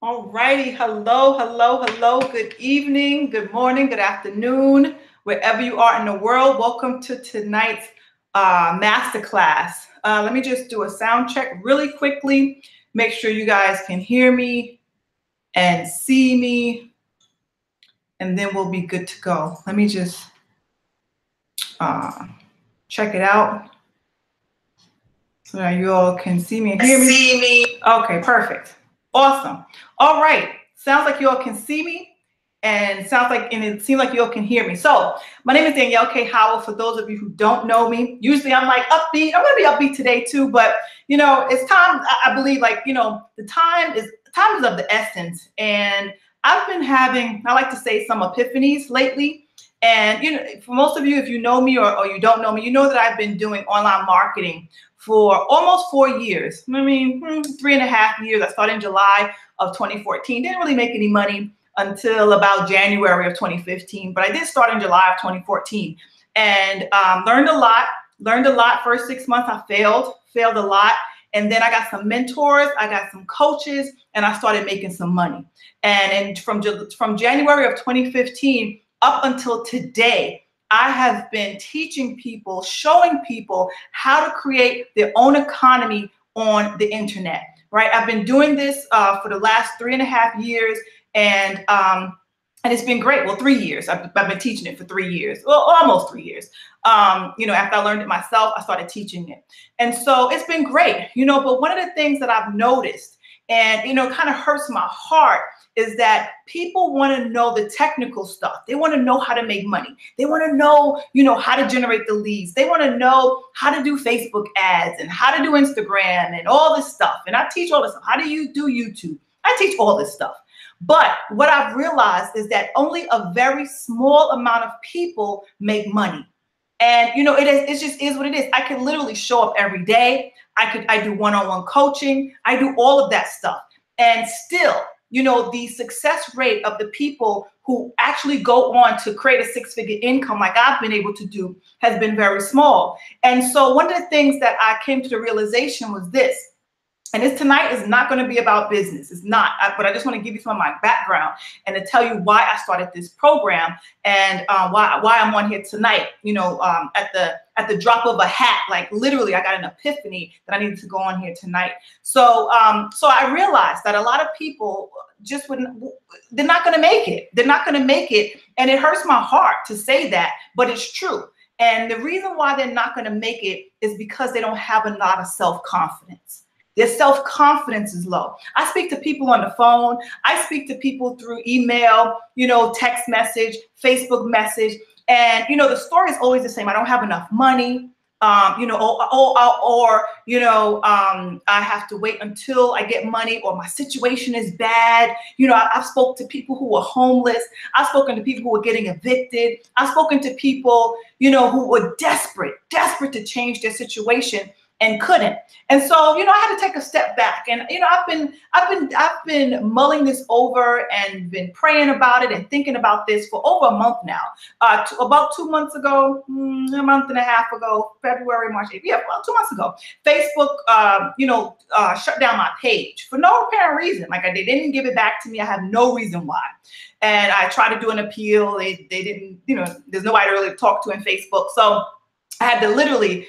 All righty. Hello, hello, hello. Good evening, good morning, good afternoon, wherever you are in the world. Welcome to tonight's masterclass. Let me just do a sound check really quickly. Make sure you guys can hear me and see me, and then we'll be good to go. Let me just check it out so that you all can see me and hear me. Okay, perfect. Awesome. All right. Sounds like you all can see me and it seems like you all can hear me. So my name is Danielle K. Howell. For those of you who don't know me, usually I'm like upbeat. I'm going to be upbeat today too, but it's time. I believe the time is of the essence. And I've been having, I like to say, some epiphanies lately. And for most of you, if you know me or you don't know me, you know that I've been doing online marketing for almost 4 years. I mean, 3.5 years. I started in July of 2014. Didn't really make any money until about January of 2015, but I did start in July of 2014 and learned a lot. First 6 months, I failed a lot. And then I got some mentors, I got some coaches, and I started making some money. And from January of 2015 up until today, I have been teaching people, showing people how to create their own economy on the internet, right? I've been doing this for the last 3.5 years, and it's been great. Well, 3 years. I've been teaching it for 3 years, well, almost 3 years. After I learned it myself, I started teaching it. And so it's been great, but one of the things that I've noticed and, kind of hurts my heart is that people want to know the technical stuff. They want to know how to make money. They want to know, how to generate the leads. They want to know how to do Facebook ads and how to do Instagram and all this stuff. And I teach all this stuff. How do you do YouTube? I teach all this stuff. But what I've realized is that only a very small amount of people make money. And, it just is what it is. I can literally show up every day. I do one-on-one coaching. I do all of that stuff. And still, the success rate of the people who actually go on to create a six-figure income like I've been able to do has been very small. And so one of the things that I came to the realization was this. And this tonight is not going to be about business. It's not, but I just want to give you some of my background and to tell you why I started this program and why I'm on here tonight. At the drop of a hat, like literally, I got an epiphany that I needed to go on here tonight. So I realized that a lot of people just they're not going to make it. They're not going to make it, and it hurts my heart to say that, but it's true. And the reason why they're not going to make it is because they don't have a lot of self-confidence. Their self-confidence is low. I speak to people on the phone. I speak to people through email, text message, Facebook message. And, the story is always the same. I don't have enough money, I have to wait until I get money, or my situation is bad. I've spoken to people who were homeless. I've spoken to people who were getting evicted. I've spoken to people, who were desperate to change their situation and couldn't. And so, I had to take a step back. And, I've been mulling this over and been praying about it and thinking about this for over a month now. About 2 months ago, a month and a half ago, February, March, April, about 2 months ago, Facebook, shut down my page for no apparent reason. Like they didn't give it back to me. I have no reason why. And I tried to do an appeal. They didn't, there's nobody to really talk to in Facebook. So I had to literally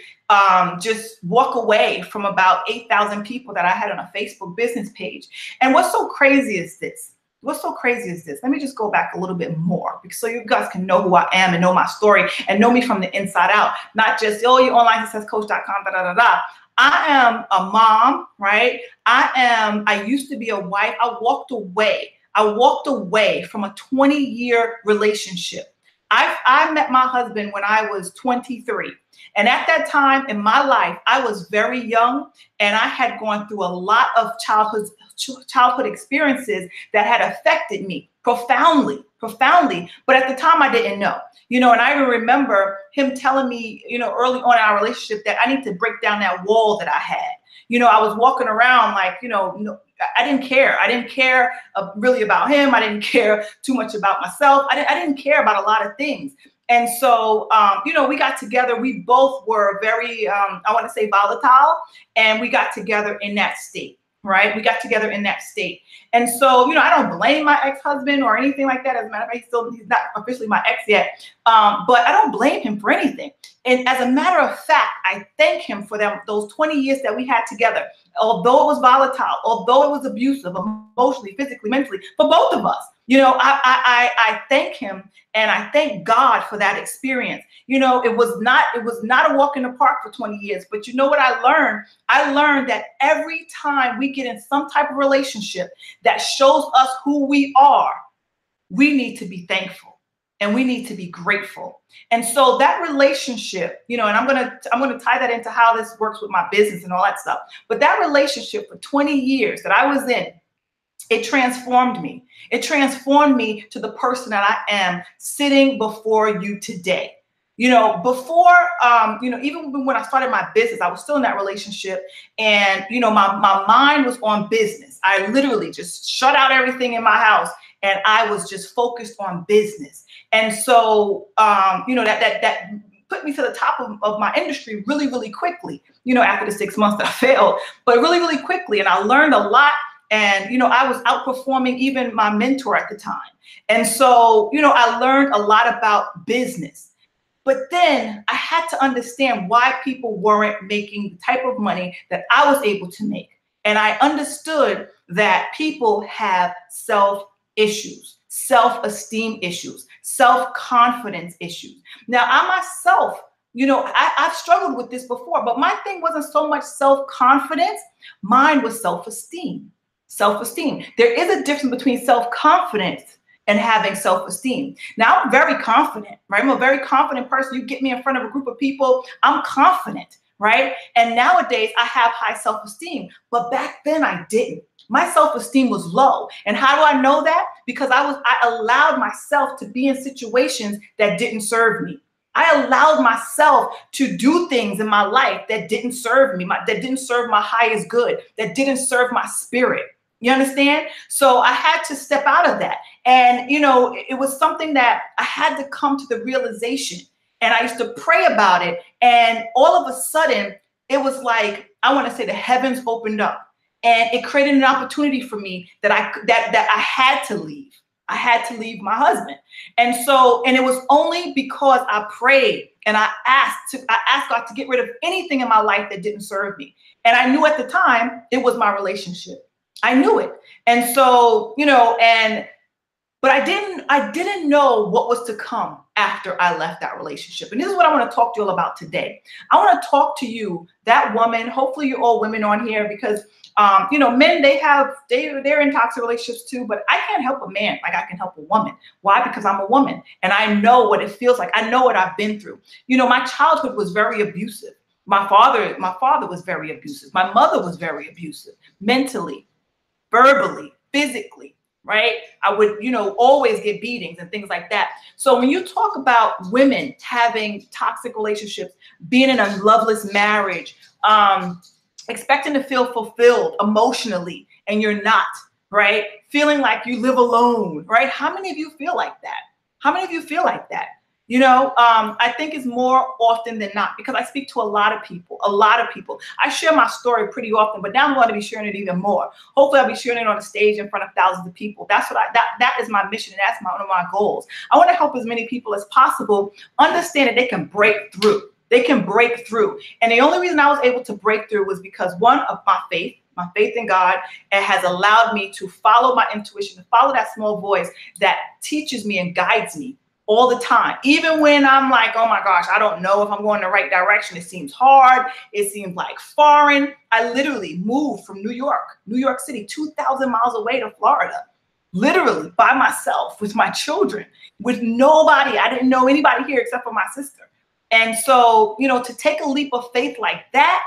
just walk away from about 8,000 people that I had on a Facebook business page. And what's so crazy is this. Let me just go back a little bit more so you guys can know who I am and know my story and know me from the inside out. Not just, you're onlinesuccesscoach.com, da-da-da-da. I am a mom, right? I used to be a wife. I walked away from a 20-year relationship. I met my husband when I was 23. And at that time in my life, I was very young and I had gone through a lot of childhood experiences that had affected me profoundly. But at the time I didn't know, and I even remember him telling me, early on in our relationship that I need to break down that wall that I had. I was walking around like, I didn't care. I didn't care really about him. I didn't care too much about myself. I didn't care about a lot of things. And so, we got together. We both were very, I want to say volatile, and we got together in that state. right? We got together in that state. And so, I don't blame my ex-husband or anything like that. As a matter of fact, he's not officially my ex yet. But I don't blame him for anything. And as a matter of fact, I thank him for those 20 years that we had together. Although it was volatile, although it was abusive, emotionally, physically, mentally, for both of us. I thank him and I thank God for that experience. It was not a walk in the park for 20 years, but you know what I learned? I learned that every time we get in some type of relationship that shows us who we are, we need to be thankful. And we need to be grateful. And so that relationship, and I'm gonna tie that into how this works with my business and all that stuff. But that relationship for 20 years that I was in, it transformed me. It transformed me to the person that I am sitting before you today. Before, even when I started my business, I was still in that relationship, and my mind was on business. I literally just shut out everything in my house, and I was just focused on business. And so, that put me to the top of my industry really, really quickly, after the 6 months that I failed, but really, really quickly. And I learned a lot. And, I was outperforming even my mentor at the time. And so, I learned a lot about business. But then I had to understand why people weren't making the type of money that I was able to make. And I understood that people have self-issues, self-esteem issues, self-confidence issues. Now, I myself, I've struggled with this before, but my thing wasn't so much self-confidence. Mine was self-esteem. Self-esteem. There is a difference between self-confidence and having self-esteem. Now, I'm very confident, right? I'm a very confident person. You get me in front of a group of people, I'm confident, right? And nowadays I have high self-esteem, but back then I didn't. My self-esteem was low. And how do I know that? Because I allowed myself to be in situations that didn't serve me. I allowed myself to do things in my life that didn't serve me, that didn't serve my highest good, that didn't serve my spirit. You understand? So I had to step out of that. And, it was something that I had to come to the realization. And I used to pray about it. And all of a sudden, it was like, I want to say the heavens opened up. And it created an opportunity for me that I had to leave. I had to leave my husband. And it was only because I prayed and I asked God to get rid of anything in my life that didn't serve me. And I knew at the time it was my relationship. I knew it. And so, but I didn't know what was to come after I left that relationship. And this is what I want to talk to you all about today. I want to talk to you, that woman, hopefully you're all women on here, because men, they're in toxic relationships too, but I can't help a man like I can help a woman. Why? Because I'm a woman and I know what it feels like. I know what I've been through. My childhood was very abusive. My father was very abusive. My mother was very abusive, mentally, verbally, physically, right? I would, always get beatings and things like that. So when you talk about women having toxic relationships, being in a loveless marriage, expecting to feel fulfilled emotionally, and you're not, right? Feeling like you live alone, right? How many of you feel like that? How many of you feel like that? I think it's more often than not, because I speak to a lot of people. I share my story pretty often, but now I'm going to be sharing it even more. Hopefully I'll be sharing it on a stage in front of thousands of people. That's that is my mission. And that's one of my goals. I want to help as many people as possible understand that they can break through. They can break through. And the only reason I was able to break through was because, one, of my faith in God, and has allowed me to follow my intuition, to follow that small voice that teaches me and guides me all the time. Even when I'm like, oh my gosh, I don't know if I'm going the right direction. It seems hard. It seems like foreign. I literally moved from New York City, 2,000 miles away to Florida, literally by myself with my children, with nobody. I didn't know anybody here except for my sister. And so, to take a leap of faith like that,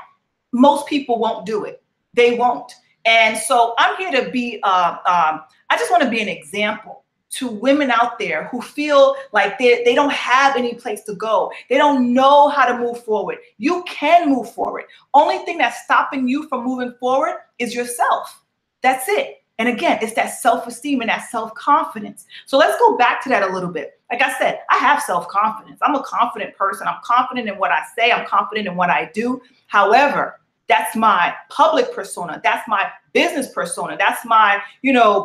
most people won't do it. They won't. And so I'm here to be, I just want to be an example to women out there who feel like they don't have any place to go. They don't know how to move forward. You can move forward. Only thing that's stopping you from moving forward is yourself. That's it. And again, it's that self-esteem and that self-confidence. So let's go back to that a little bit. Like I said, I have self-confidence. I'm a confident person. I'm confident in what I say. I'm confident in what I do. However, that's my public persona. That's my business persona. That's my,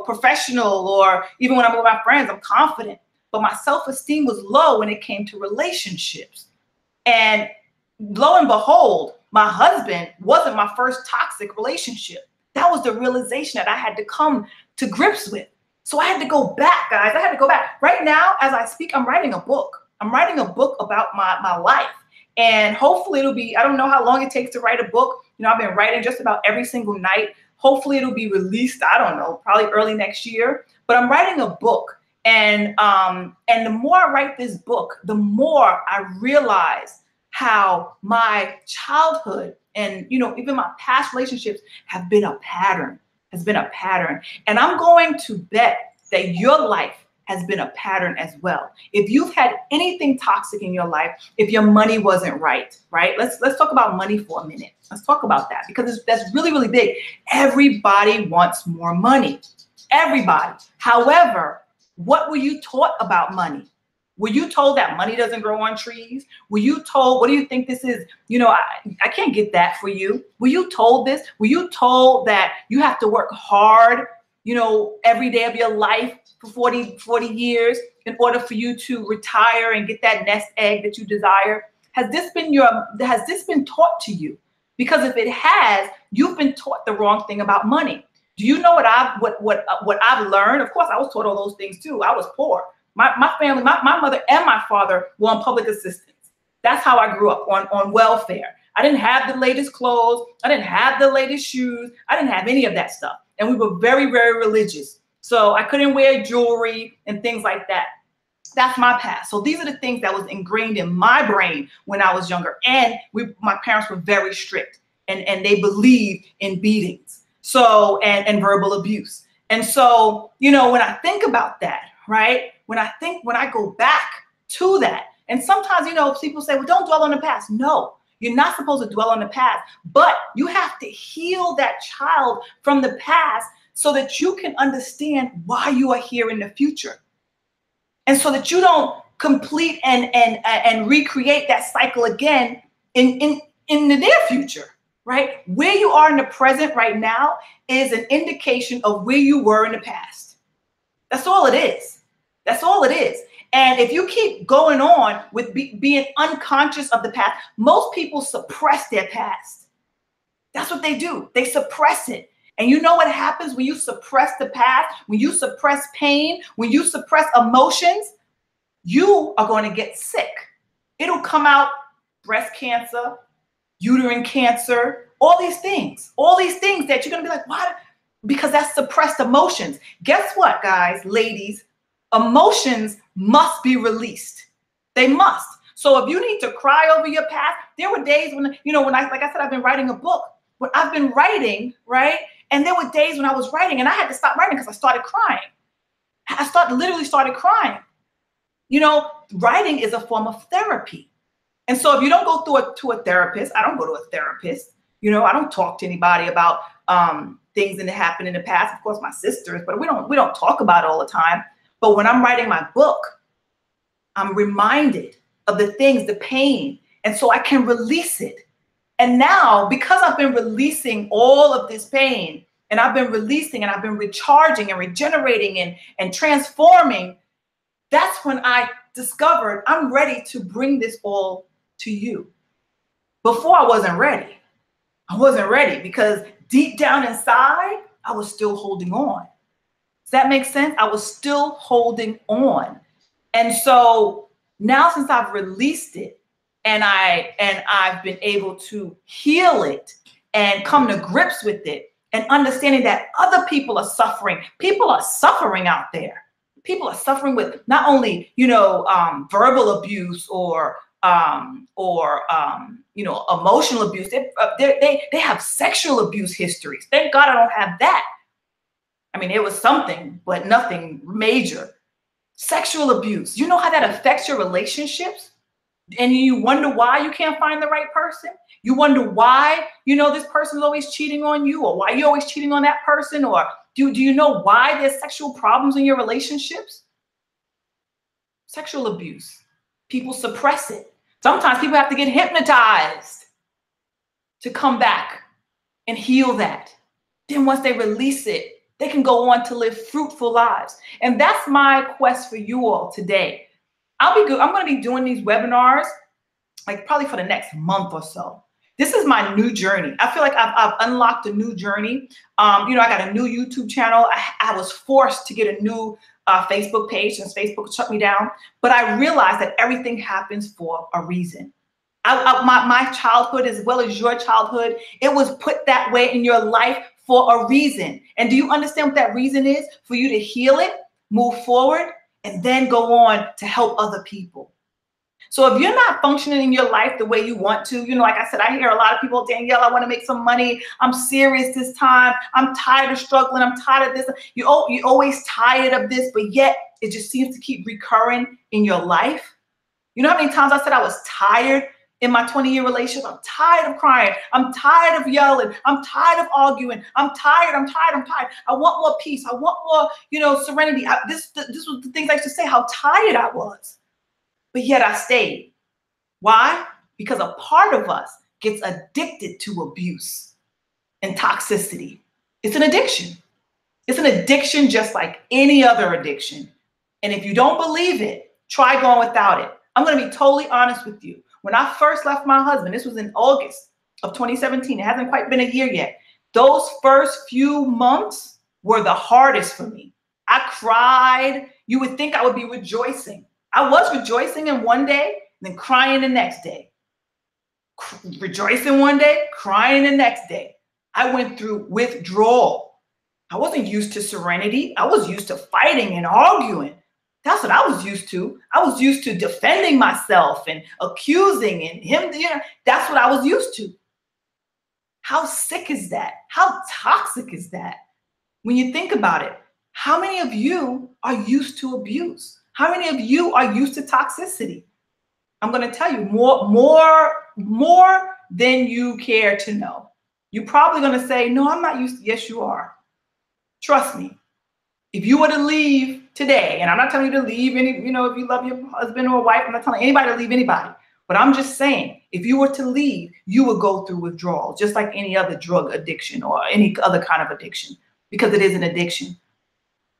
professional, or even when I'm with my friends, I'm confident. But my self-esteem was low when it came to relationships. And lo and behold, my husband wasn't my first toxic relationship. That was the realization that I had to come to grips with. So I had to go back, guys. I had to go back. Right now, as I speak, I'm writing a book. I'm writing a book about my life. And hopefully it'll be, I don't know how long it takes to write a book. I've been writing just about every single night. Hopefully it'll be released, I don't know, probably early next year. But I'm writing a book. And the more I write this book, the more I realize how my childhood and, even my past relationships have been a pattern, And I'm going to bet that your life has been a pattern as well. If you've had anything toxic in your life, if your money wasn't right? Let's talk about money for a minute. Let's talk about that, because that's really, really big. Everybody wants more money. Everybody. However, what were you taught about money? Were you told that money doesn't grow on trees? Were you told, what do you think this is? I can't get that for you. Were you told this? Were you told that you have to work hard, every day of your life for 40 years in order for you to retire and get that nest egg that you desire? Has this been taught to you? Because if it has, you've been taught the wrong thing about money. Do you know what I've learned? Of course, I was taught all those things too. I was poor. My family, my mother and my father were on public assistance. That's how I grew up, on welfare. I didn't have the latest clothes. I didn't have the latest shoes. I didn't have any of that stuff. And we were very, very religious. So I couldn't wear jewelry and things like that. That's my past. So these are the things that was ingrained in my brain when I was younger. And my parents were very strict, and they believed in beatings. So, and verbal abuse. And so, when I think about that, right? When I go back to that, and sometimes, people say, well, don't dwell on the past. No, you're not supposed to dwell on the past, but you have to heal that child from the past so that you can understand why you are here in the future. And so that you don't complete and recreate that cycle again in the near future, right? Where you are in the present right now is an indication of where you were in the past. That's all it is. That's all it is. And if you keep going on with being unconscious of the past, most people suppress their past. That's what they do. They suppress it. And you know what happens when you suppress the past, when you suppress pain, when you suppress emotions? You are going to get sick. It'll come out breast cancer, uterine cancer, all these things that you're going to be like, why? Because that's suppressed emotions. Guess what, guys, ladies? Emotions must be released. They must. So if you need to cry over your past, there were days when, like I said, I've been writing a book, but I've been writing, right? And there were days when I was writing and I had to stop writing because I started crying. Literally started crying. Writing is a form of therapy. And so if you don't go to a therapist, I don't go to a therapist. I don't talk to anybody about things that happened in the past. Of course, my sisters, but we don't talk about it all the time. But when I'm writing my book, I'm reminded of the things, the pain, and so I can release it. And now, because I've been releasing all of this pain, and I've been releasing, and I've been recharging and regenerating and transforming, that's when I discovered I'm ready to bring this all to you. Before, I wasn't ready. I wasn't ready because deep down inside, I was still holding on. Does that make sense? I was still holding on. And so now, since I've released it and I've been able to heal it and come to grips with it and understanding that other people are suffering. People are suffering out there. People are suffering with not only, verbal abuse or emotional abuse. They have sexual abuse histories. Thank God I don't have that. I mean, it was something, but nothing major. Sexual abuse. You know how that affects your relationships? And you wonder why you can't find the right person? You wonder why, this person is always cheating on you, or why you're always cheating on that person, or do you know why there's sexual problems in your relationships? Sexual abuse. People suppress it. Sometimes people have to get hypnotized to come back and heal that. then once they release it, they can go on to live fruitful lives. And that's my quest for you all today. I'm going to be doing these webinars like probably for the next month or so. This is my new journey. I feel like I've unlocked a new journey. I got a new YouTube channel. I was forced to get a new Facebook page since Facebook shut me down. But I realized that everything happens for a reason. My childhood, as well as your childhood, it was put that way in your life for a reason. And do you understand what that reason is? For you to heal it, move forward, and then go on to help other people. So if you're not functioning in your life the way you want to, like I said, I hear a lot of people, Danielle, I want to make some money. I'm serious this time. I'm tired of struggling. I'm tired of this. You're always tired of this, but yet it just seems to keep recurring in your life. You know how many times I said I was tired in my 20-year relationship? I'm tired of crying. I'm tired of yelling. I'm tired of arguing. I'm tired. I want more peace. I want more, serenity. This was the things I used to say, how tired I was. But yet I stayed. Why? Because a part of us gets addicted to abuse and toxicity. It's an addiction. It's an addiction just like any other addiction. And if you don't believe it, try going without it. I'm going to be totally honest with you. When I first left my husband, this was in August of 2017. It hasn't quite been a year yet. Those first few months were the hardest for me. I cried. You would think I would be rejoicing. I was rejoicing in one day, then crying the next day. Rejoicing one day, crying the next day. I went through withdrawal. I wasn't used to serenity. I was used to fighting and arguing. That's what I was used to. I was used to defending myself and accusing and him. That's what I was used to. How sick is that? How toxic is that? When you think about it, how many of you are used to abuse? How many of you are used to toxicity? I'm going to tell you more than you care to know. You're probably going to say, no, I'm not used to. Yes, you are. Trust me. If you were to leave today, and I'm not telling you to leave any, if you love your husband or wife, I'm not telling anybody to leave anybody. But I'm just saying, if you were to leave, you would go through withdrawal, just like any other drug addiction or any other kind of addiction, because it is an addiction.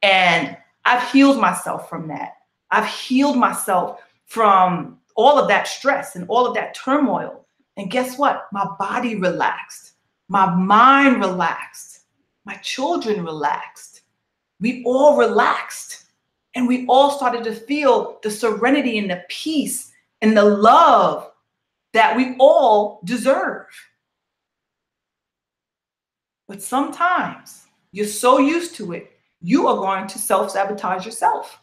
And I've healed myself from that. I've healed myself from all of that stress and all of that turmoil. And guess what? My body relaxed. My mind relaxed. My children relaxed. We all relaxed. And we all started to feel the serenity and the peace and the love that we all deserve. But sometimes you're so used to it, you are going to self-sabotage yourself.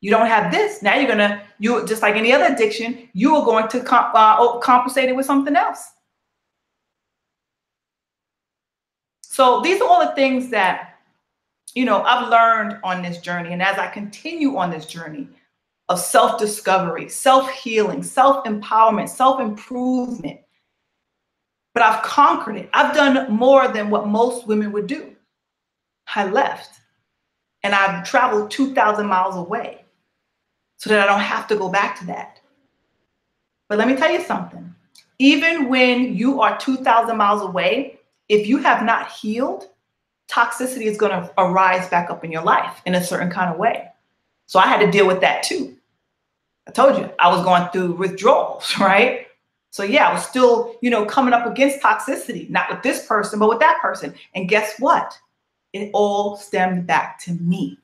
You don't have this. Now you just like any other addiction, you are going to compensate it with something else. So these are all the things that, I've learned on this journey. And as I continue on this journey of self-discovery, self-healing, self-empowerment, self-improvement, but I've conquered it. I've done more than what most women would do. I left and I've traveled 2,000 miles away, so that I don't have to go back to that. But let me tell you something. Even when you are 2,000 miles away, if you have not healed, toxicity is going to arise back up in your life in a certain kind of way. So I had to deal with that too. I told you I was going through withdrawals, right? So yeah, I was still, coming up against toxicity, not with this person, but with that person. And guess what? It all stemmed back to me.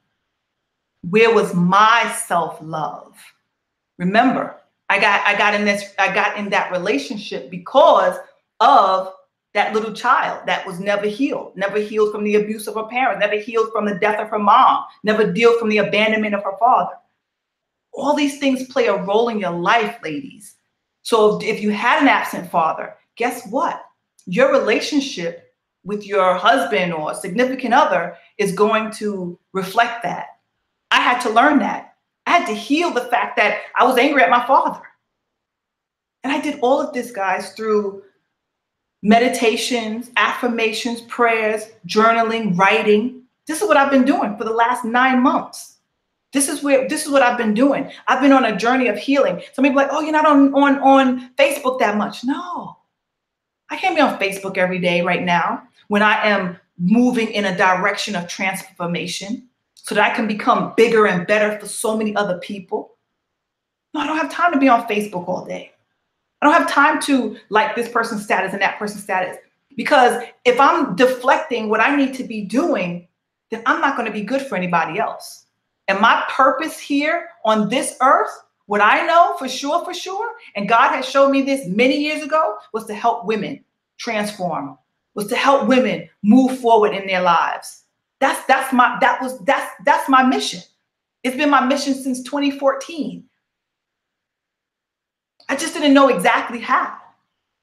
Where was my self-love? Remember, I got in that relationship because of that little child that was never healed from the abuse of her parents, never healed from the death of her mom, never healed from the abandonment of her father. All these things play a role in your life, ladies. So if you had an absent father, guess what? Your relationship with your husband or significant other is going to reflect that. I had to learn that. I had to heal the fact that I was angry at my father. And I did all of this, guys, through meditations, affirmations, prayers, journaling, writing. This is what I've been doing for the last 9 months. This is what I've been doing. I've been on a journey of healing. Some people are like, oh, you're not on Facebook that much. No, I can't be on Facebook every day right now when I am moving in a direction of transformation so that I can become bigger and better for so many other people. No, I don't have time to be on Facebook all day. I don't have time to like this person's status and that person's status, because if I'm deflecting what I need to be doing, then I'm not going to be good for anybody else. And my purpose here on this earth, what I know for sure, and God has shown me this many years ago, was to help women transform, was to help women move forward in their lives. That's my mission. It's been my mission since 2014. I just didn't know exactly how.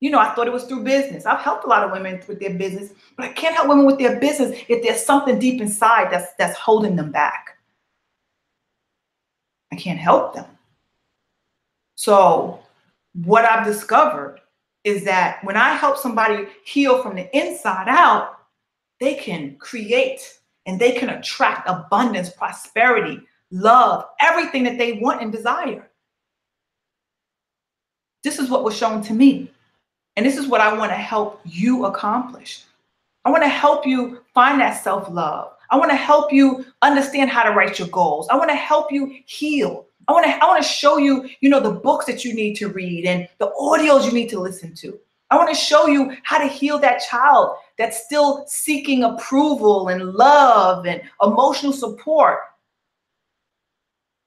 You know, I thought it was through business. I've helped a lot of women with their business, but I can't help women with their business if there's something deep inside that's holding them back. I can't help them. So what I've discovered is that when I help somebody heal from the inside out, they can create and they can attract abundance, prosperity, love, everything that they want and desire. This is what was shown to me. And this is what I want to help you accomplish. I want to help you find that self-love. I want to help you understand how to write your goals. I want to help you heal. I want to show you, the books that you need to read and the audios you need to listen to. I want to show you how to heal that child that's still seeking approval and love and emotional support.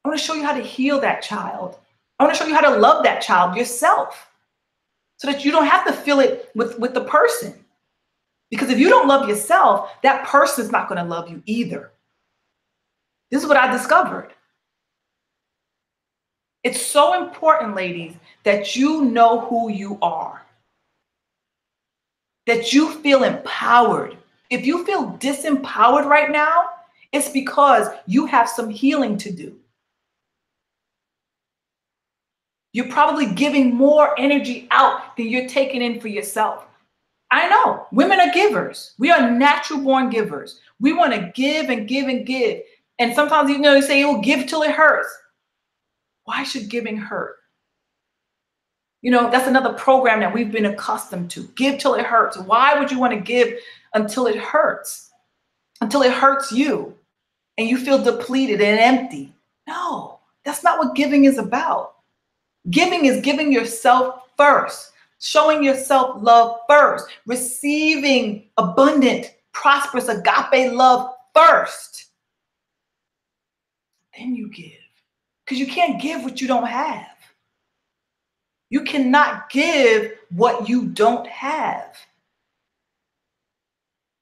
I want to show you how to heal that child. I want to show you how to love that child yourself, so that you don't have to feel it with the person. Because if you don't love yourself, that person's not going to love you either. This is what I discovered. It's so important, ladies, that you know who you are, that you feel empowered. If you feel disempowered right now, it's because you have some healing to do. You're probably giving more energy out than you're taking in for yourself. I know women are givers. We are natural born givers. We want to give and give and give. And sometimes, you say, "Oh, give till it hurts." Why should giving hurt? That's another program that we've been accustomed to. Give till it hurts. Why would you want to give until it hurts? Until it hurts you and you feel depleted and empty? No, that's not what giving is about. Giving is giving yourself first, showing yourself love first, receiving abundant, prosperous, agape love first. Then you give. Because you can't give what you don't have. You cannot give what you don't have.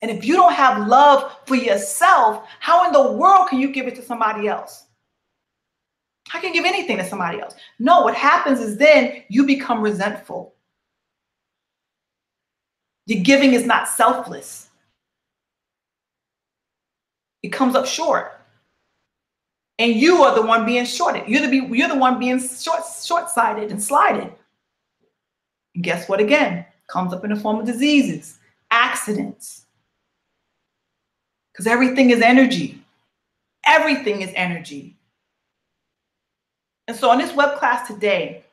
And if you don't have love for yourself, how in the world can you give it to somebody else? I can give anything to somebody else. No, what happens is then you become resentful. Your giving is not selfless. It comes up short. And you are the one being shorted. You're the one being short-sighted and slighted. And guess what again? Comes up in the form of diseases, accidents. Because everything is energy. Everything is energy. And so on this web class today,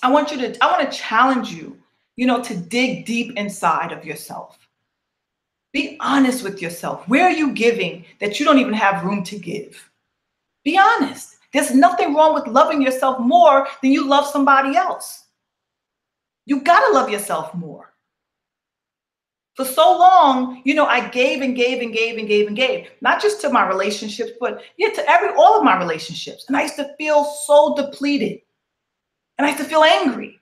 I want to challenge you, to dig deep inside of yourself. Be honest with yourself. Where are you giving that you don't even have room to give? Be honest. There's nothing wrong with loving yourself more than you love somebody else. You got to love yourself more. For so long, I gave and gave and gave and gave and gave, not just to my relationships, but to all of my relationships. And I used to feel so depleted. And I used to feel angry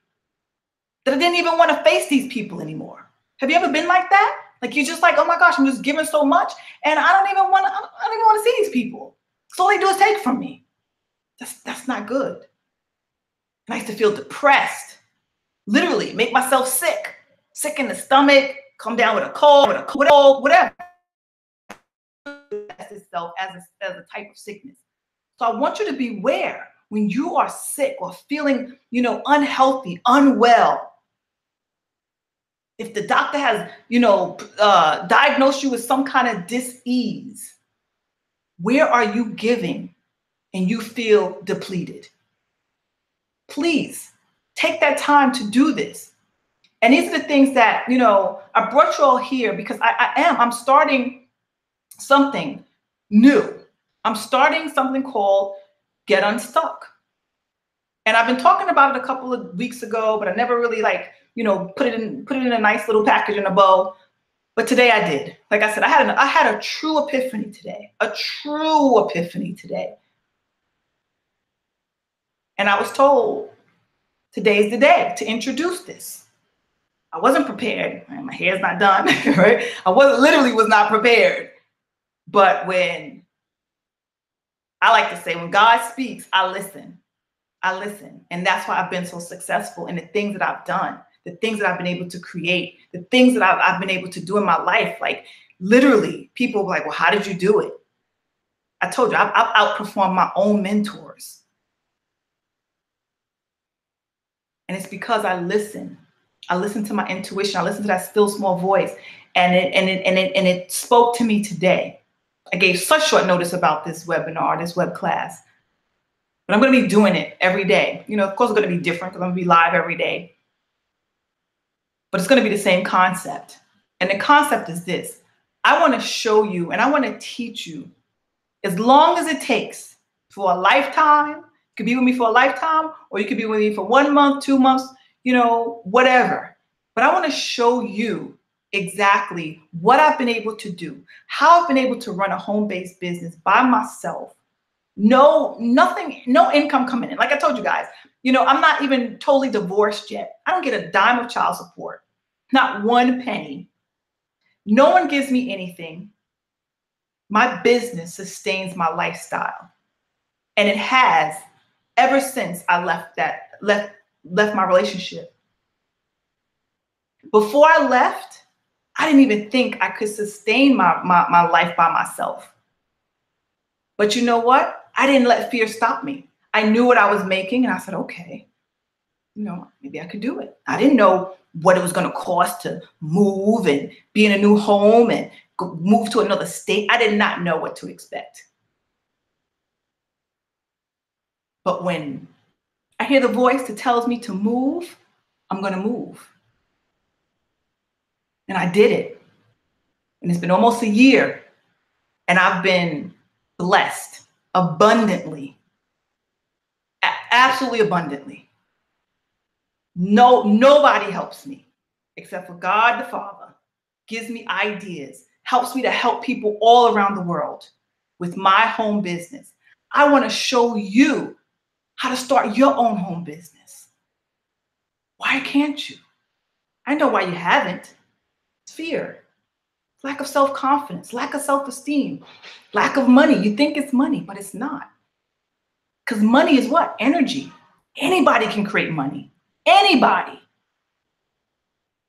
that I didn't even want to face these people anymore. Have you ever been like that? Like you're just like, oh my gosh, I'm just giving so much. And I don't even want to see these people. So all they do is take from me. That's not good. And I used to feel depressed, literally make myself sick in the stomach, come down with a cold, whatever. Itself as a type of sickness. So I want you to beware when you are sick or feeling, unhealthy, unwell. If the doctor has, diagnosed you with some kind of dis-ease, where are you giving and you feel depleted? Please take that time to do this. And these are the things that, you know, I brought you all here because I'm starting something new. I'm starting something called Get Unstuck. And I've been talking about it a couple of weeks ago, but I never really you know, put it in a nice little package in a bow. But today I did. Like I said, I had a true epiphany today. A true epiphany today. And I was told today's the day to introduce this. I wasn't prepared. My hair's not done, right? Literally was not prepared. But when I like to say, when God speaks, I listen. I listen. And that's why I've been so successful in the things that I've done, the things that I've been able to create, the things that I've been able to do in my life. Like literally, people were like, well, how did you do it? I told you, I've outperformed my own mentors. And it's because I listen. I listened to my intuition. I listened to that still small voice. And it spoke to me today. I gave such short notice about this webinar, this web class. But I'm going to be doing it every day. You know, of course, it's going to be different because I'm going to be live every day. But it's going to be the same concept. And the concept is this. I want to show you and I want to teach you as long as it takes for a lifetime. You could be with me for a lifetime, or you could be with me for 1 month, 2 months, you know, whatever. But I want to show you exactly what I've been able to do, how I've been able to run a home-based business by myself. Nothing, no income coming in. Like I told you guys, you know, I'm not even totally divorced yet. I don't get a dime of child support, not one penny. No one gives me anything. My business sustains my lifestyle. And it has ever since I left my relationship. Before I left, I didn't even think I could sustain my life by myself. But you know what? I didn't let fear stop me. I knew what I was making and I said, okay, you know, maybe I could do it. I didn't know what it was going to cost to move and be in a new home and move to another state. I did not know what to expect. But when I hear the voice that tells me to move, I'm going to move. And I did it. And it's been almost a year. And I've been blessed abundantly. Absolutely abundantly. Nobody helps me except for God the Father. Gives me ideas, helps me to help people all around the world with my home business. I want to show you how to start your own home business. Why can't you? I know why you haven't. It's fear, lack of self-confidence, lack of self-esteem, lack of money. You think it's money, but it's not. Because money is what? Energy. Anybody can create money. Anybody.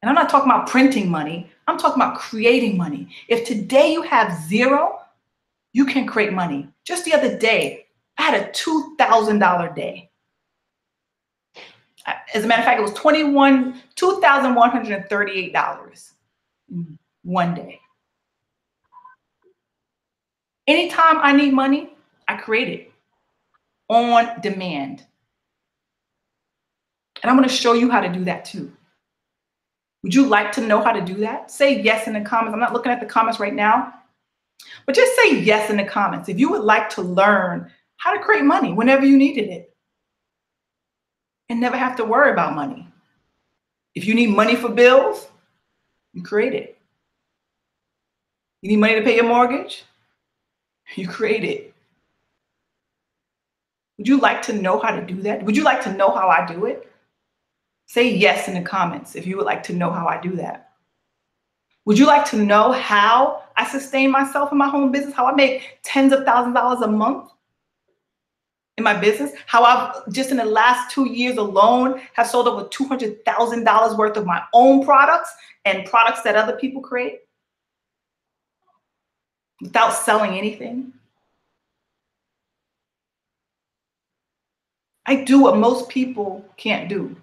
And I'm not talking about printing money. I'm talking about creating money. If today you have zero, you can create money. Just the other day, I had a $2,000 day. As a matter of fact, it was $2,138 in one day. Anytime I need money, I create it on demand. And I'm going to show you how to do that too. Would you like to know how to do that? Say yes in the comments. I'm not looking at the comments right now, but just say yes in the comments if you would like to learn how to create money whenever you needed it and never have to worry about money. If you need money for bills, you create it. You need money to pay your mortgage, you create it. Would you like to know how to do that? Would you like to know how I do it? Say yes in the comments if you would like to know how I do that. Would you like to know how I sustain myself in my home business? How I make tens of thousands of dollars a month in my business? How I've just in the last 2 years alone have sold over $200,000 worth of my own products and products that other people create without selling anything? I do what most people can't do.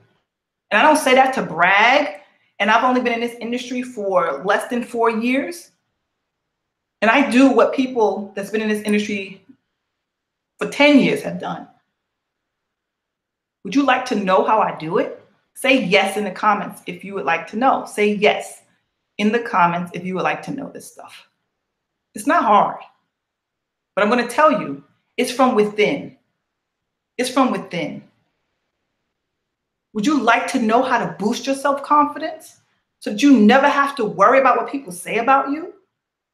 And I don't say that to brag. And I've only been in this industry for less than 4 years. And I do what people that's been in this industry for 10 years have done. Would you like to know how I do it? Say yes in the comments if you would like to know. Say yes in the comments if you would like to know this stuff. It's not hard, but I'm going to tell you, it's from within. It's from within. Would you like to know how to boost your self-confidence so that you never have to worry about what people say about you?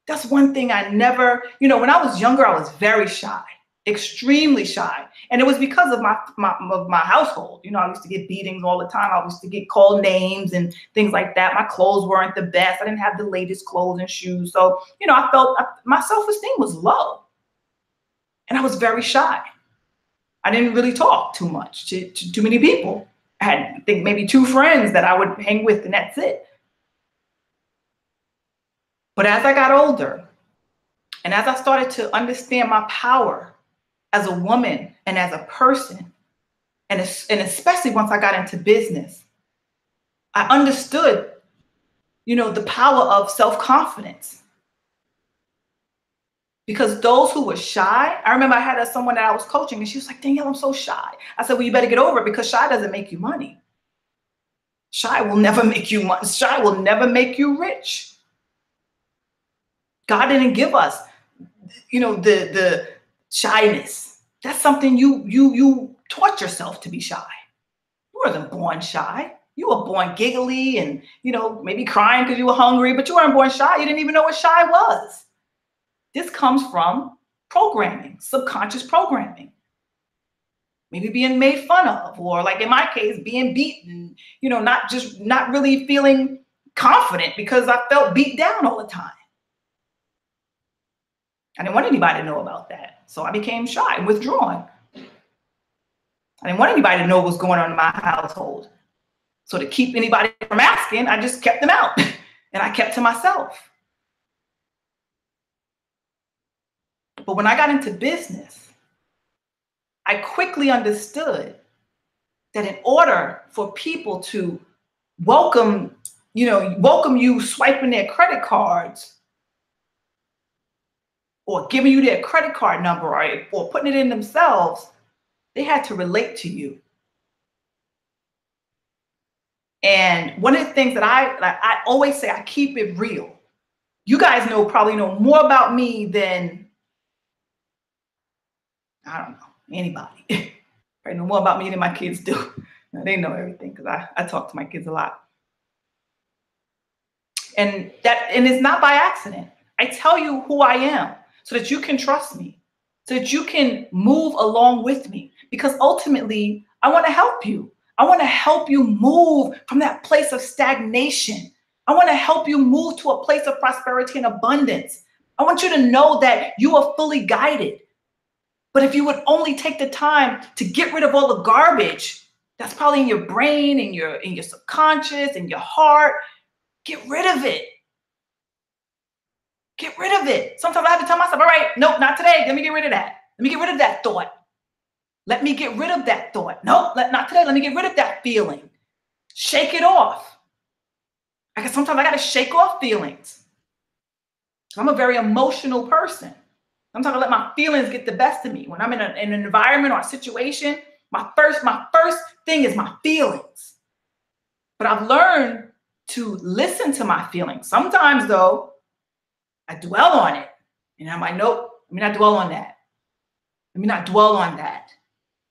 That's one thing I never, when I was younger, I was very shy, extremely shy. And it was because of my household. I used to get beatings all the time. I used to get called names and things like that. My clothes weren't the best. I didn't have the latest clothes and shoes. So, I felt my self-esteem was low. And I was very shy. I didn't really talk too much to too many people. I had, I think, maybe 2 friends that I would hang with, and that's it. But as I got older, and as I started to understand my power as a woman and as a person, and especially once I got into business, I understood, the power of self-confidence. Because those who were shy, I remember I had someone that I was coaching, and she was like, Danielle, I'm so shy. I said, well, you better get over it, because shy doesn't make you money. Shy will never make you money. Shy will never make you rich. God didn't give us, the shyness. That's something you taught yourself to be shy. You wasn't born shy. You were born giggly and, maybe crying because you were hungry, but you weren't born shy. You didn't even know what shy was. This comes from programming, subconscious programming. Maybe being made fun of, or like in my case, being beaten, not really feeling confident because I felt beat down all the time. I didn't want anybody to know about that. So I became shy and withdrawn. I didn't want anybody to know what was going on in my household. So to keep anybody from asking, I just kept them out and I kept to myself. But when I got into business, I quickly understood that in order for people to welcome you swiping their credit cards, or giving you their credit card number, or putting it in themselves, they had to relate to you. And one of the things that I always say, I keep it real. You guys probably know more about me than, I don't know, anybody. Right? Know more about me than my kids do. They know everything because I talk to my kids a lot. And it's not by accident. I tell you who I am so that you can trust me, so that you can move along with me, because ultimately I want to help you. I want to help you move from that place of stagnation. I want to help you move to a place of prosperity and abundance. I want you to know that you are fully guided. But if you would only take the time to get rid of all the garbage that's probably in your brain, in your subconscious, in your heart, get rid of it. Get rid of it. Sometimes I have to tell myself, all right, nope, not today. Let me get rid of that. Let me get rid of that thought. Let me get rid of that thought. Nope, not today. Let me get rid of that feeling. Shake it off. Sometimes I got to shake off feelings. I'm a very emotional person. Sometimes I let my feelings get the best of me. When I'm in an environment or a situation, my first thing is my feelings. But I've learned to listen to my feelings. Sometimes, though, I dwell on it. And I'm like, nope, let me not dwell on that. Let me not dwell on that.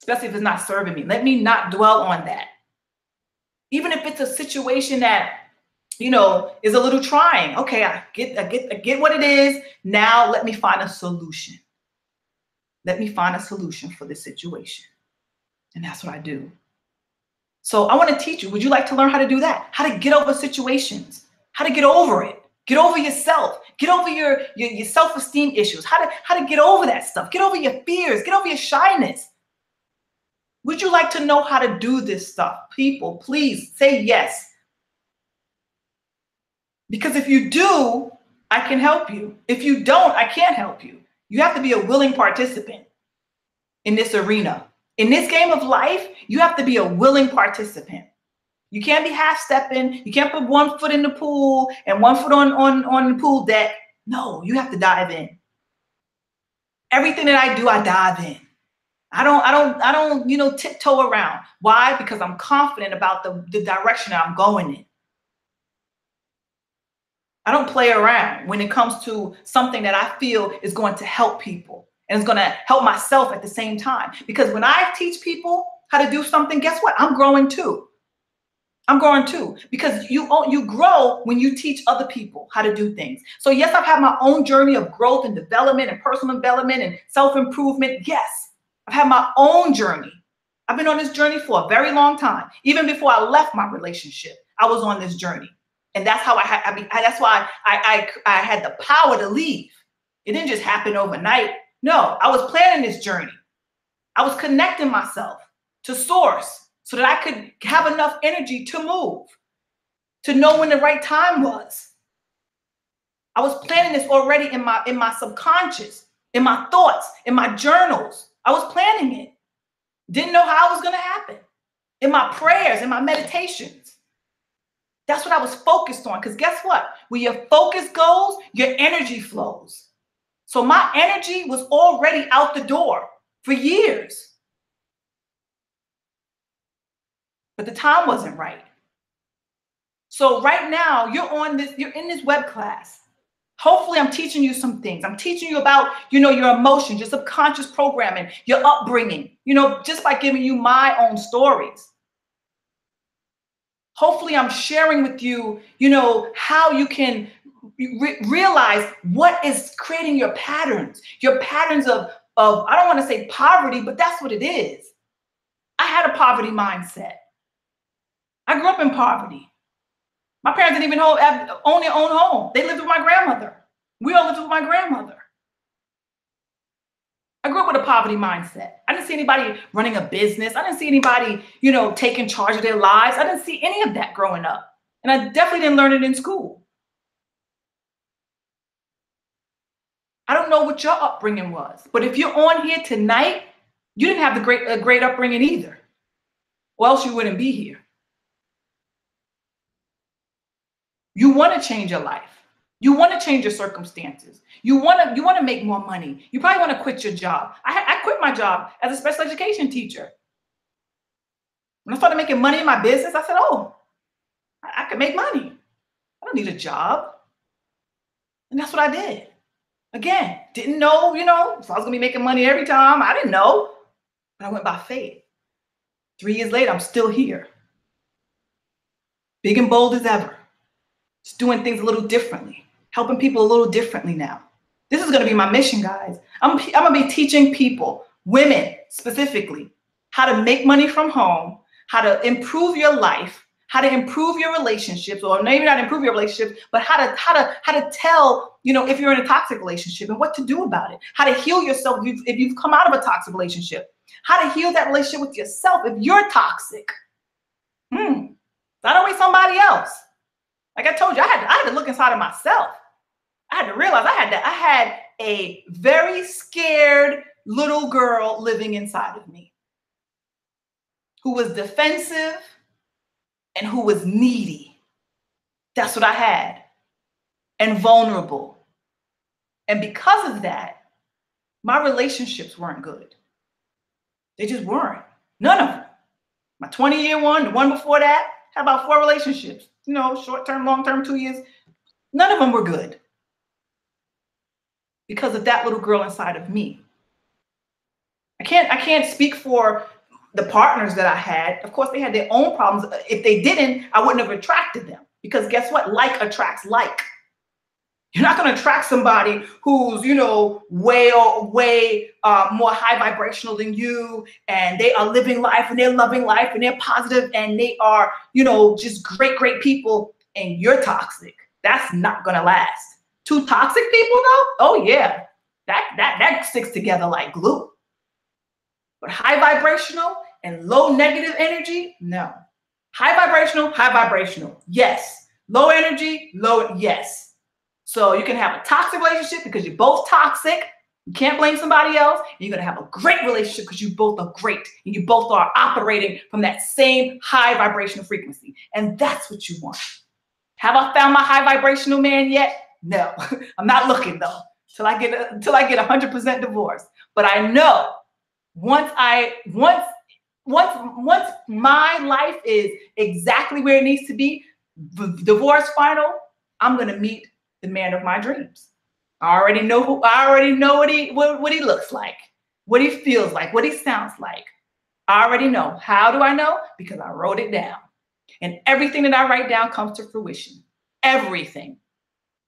Especially if it's not serving me. Let me not dwell on that. Even if it's a situation that, is a little trying. Okay, I get what it is. Now let me find a solution. Let me find a solution for this situation. And that's what I do. So I want to teach you. Would you like to learn how to do that? How to get over situations, how to get over it. Get over yourself. Get over your self-esteem issues. How to get over that stuff. Get over your fears. Get over your shyness. Would you like to know how to do this stuff? People, please say yes. Because if you do, I can help you. If you don't, I can't help you. You have to be a willing participant in this arena. In this game of life, you have to be a willing participant. You can't be half-stepping. You can't put one foot in the pool and one foot on the pool deck. No, you have to dive in. Everything that I do, I dive in. I don't, tiptoe around. Why? Because I'm confident about the direction that I'm going in. I don't play around when it comes to something that I feel is going to help people and it's going to help myself at the same time. Because when I teach people how to do something, guess what? I'm growing too. I'm growing too, because you grow when you teach other people how to do things. So yes, I've had my own journey of growth and development and personal development and self-improvement. Yes, I've had my own journey. I've been on this journey for a very long time. Even before I left my relationship, I was on this journey. And that's how that's why I had the power to leave. It didn't just happen overnight. No, I was planning this journey. I was connecting myself to source, so that I could have enough energy to move, to know when the right time was. I was planning this already in my subconscious, in my thoughts, in my journals. I was planning it. Didn't know how it was going to happen. In my prayers, in my meditations. That's what I was focused on. Because guess what? Where your focus goes, your energy flows. So my energy was already out the door for years. But the time wasn't right. So right now you're in this web class. Hopefully I'm teaching you some things. I'm teaching you about, your emotions, your subconscious programming, your upbringing, just by giving you my own stories. Hopefully I'm sharing with you, how you can realize what is creating your patterns of, I don't want to say poverty, but that's what it is. I had a poverty mindset. I grew up in poverty. My parents didn't even own their own home. They lived with my grandmother. We all lived with my grandmother. I grew up with a poverty mindset. I didn't see anybody running a business. I didn't see anybody, taking charge of their lives. I didn't see any of that growing up. And I definitely didn't learn it in school. I don't know what your upbringing was, but if you're on here tonight, you didn't have a great upbringing either, or else you wouldn't be here. You want to change your life. You want to change your circumstances. You want to make more money. You probably want to quit your job. I quit my job as a special education teacher. When I started making money in my business, I said, oh, I can make money. I don't need a job. And that's what I did. Again, didn't know, if I was going to be making money every time. I didn't know. But I went by faith. 3 years later, I'm still here. Big and bold as ever. Just doing things a little differently. Helping people a little differently now. This is going to be my mission, guys. I'm going to be teaching people, women specifically, how to make money from home, how to improve your life, how to improve your relationships, or maybe not improve your relationships, but how to tell, if you're in a toxic relationship and what to do about it, how to heal yourself if you've come out of a toxic relationship, how to heal that relationship with yourself if you're toxic. Not always somebody else. Like I told you, I had to look inside of myself. I had to realize I had a very scared little girl living inside of me who was defensive and who was needy. That's what I had. And vulnerable. And because of that, my relationships weren't good. They just weren't. None of them. My 20-year one, the one before that, had about 4 relationships. Short-term, long-term, 2 years. None of them were good. Because of that little girl inside of me. I can't speak for the partners that I had. Of course, they had their own problems. If they didn't, I wouldn't have attracted them. Because guess what? Like attracts like. You're not going to attract somebody who's, way more high vibrational than you, and they are living life and they're loving life and they're positive and they are, just great, great people, and you're toxic. That's not going to last. 2 toxic people though? Oh yeah. That sticks together like glue. But high vibrational and low negative energy, no. High vibrational, yes. Low energy, low, yes. So you can have a toxic relationship because you're both toxic. You can't blame somebody else. And you're going to have a great relationship because you both are great. And you both are operating from that same high vibrational frequency. And that's what you want. Have I found my high vibrational man yet? No, I'm not looking though, till I get 100% divorced. But I know Once my life is exactly where it needs to be, divorce final, I'm gonna meet the man of my dreams. I already know what he looks like, what he feels like, what he sounds like. I already know. How do I know? Because I wrote it down. And everything that I write down comes to fruition. Everything.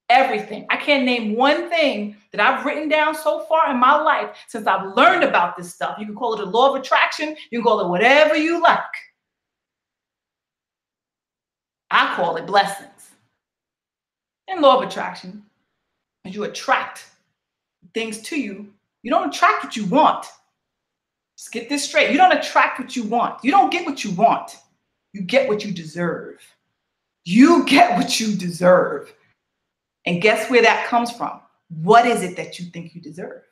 Everything. I can't name one thing that I've written down so far in my life since I've learned about this stuff. You can call it the law of attraction. You can call it whatever you like. I call it blessings. And law of attraction, as you attract things to you, you don't attract what you want. Just get this straight. You don't attract what you want. You don't get what you want. You get what you deserve. You get what you deserve. And guess where that comes from? What is it that you think you deserve?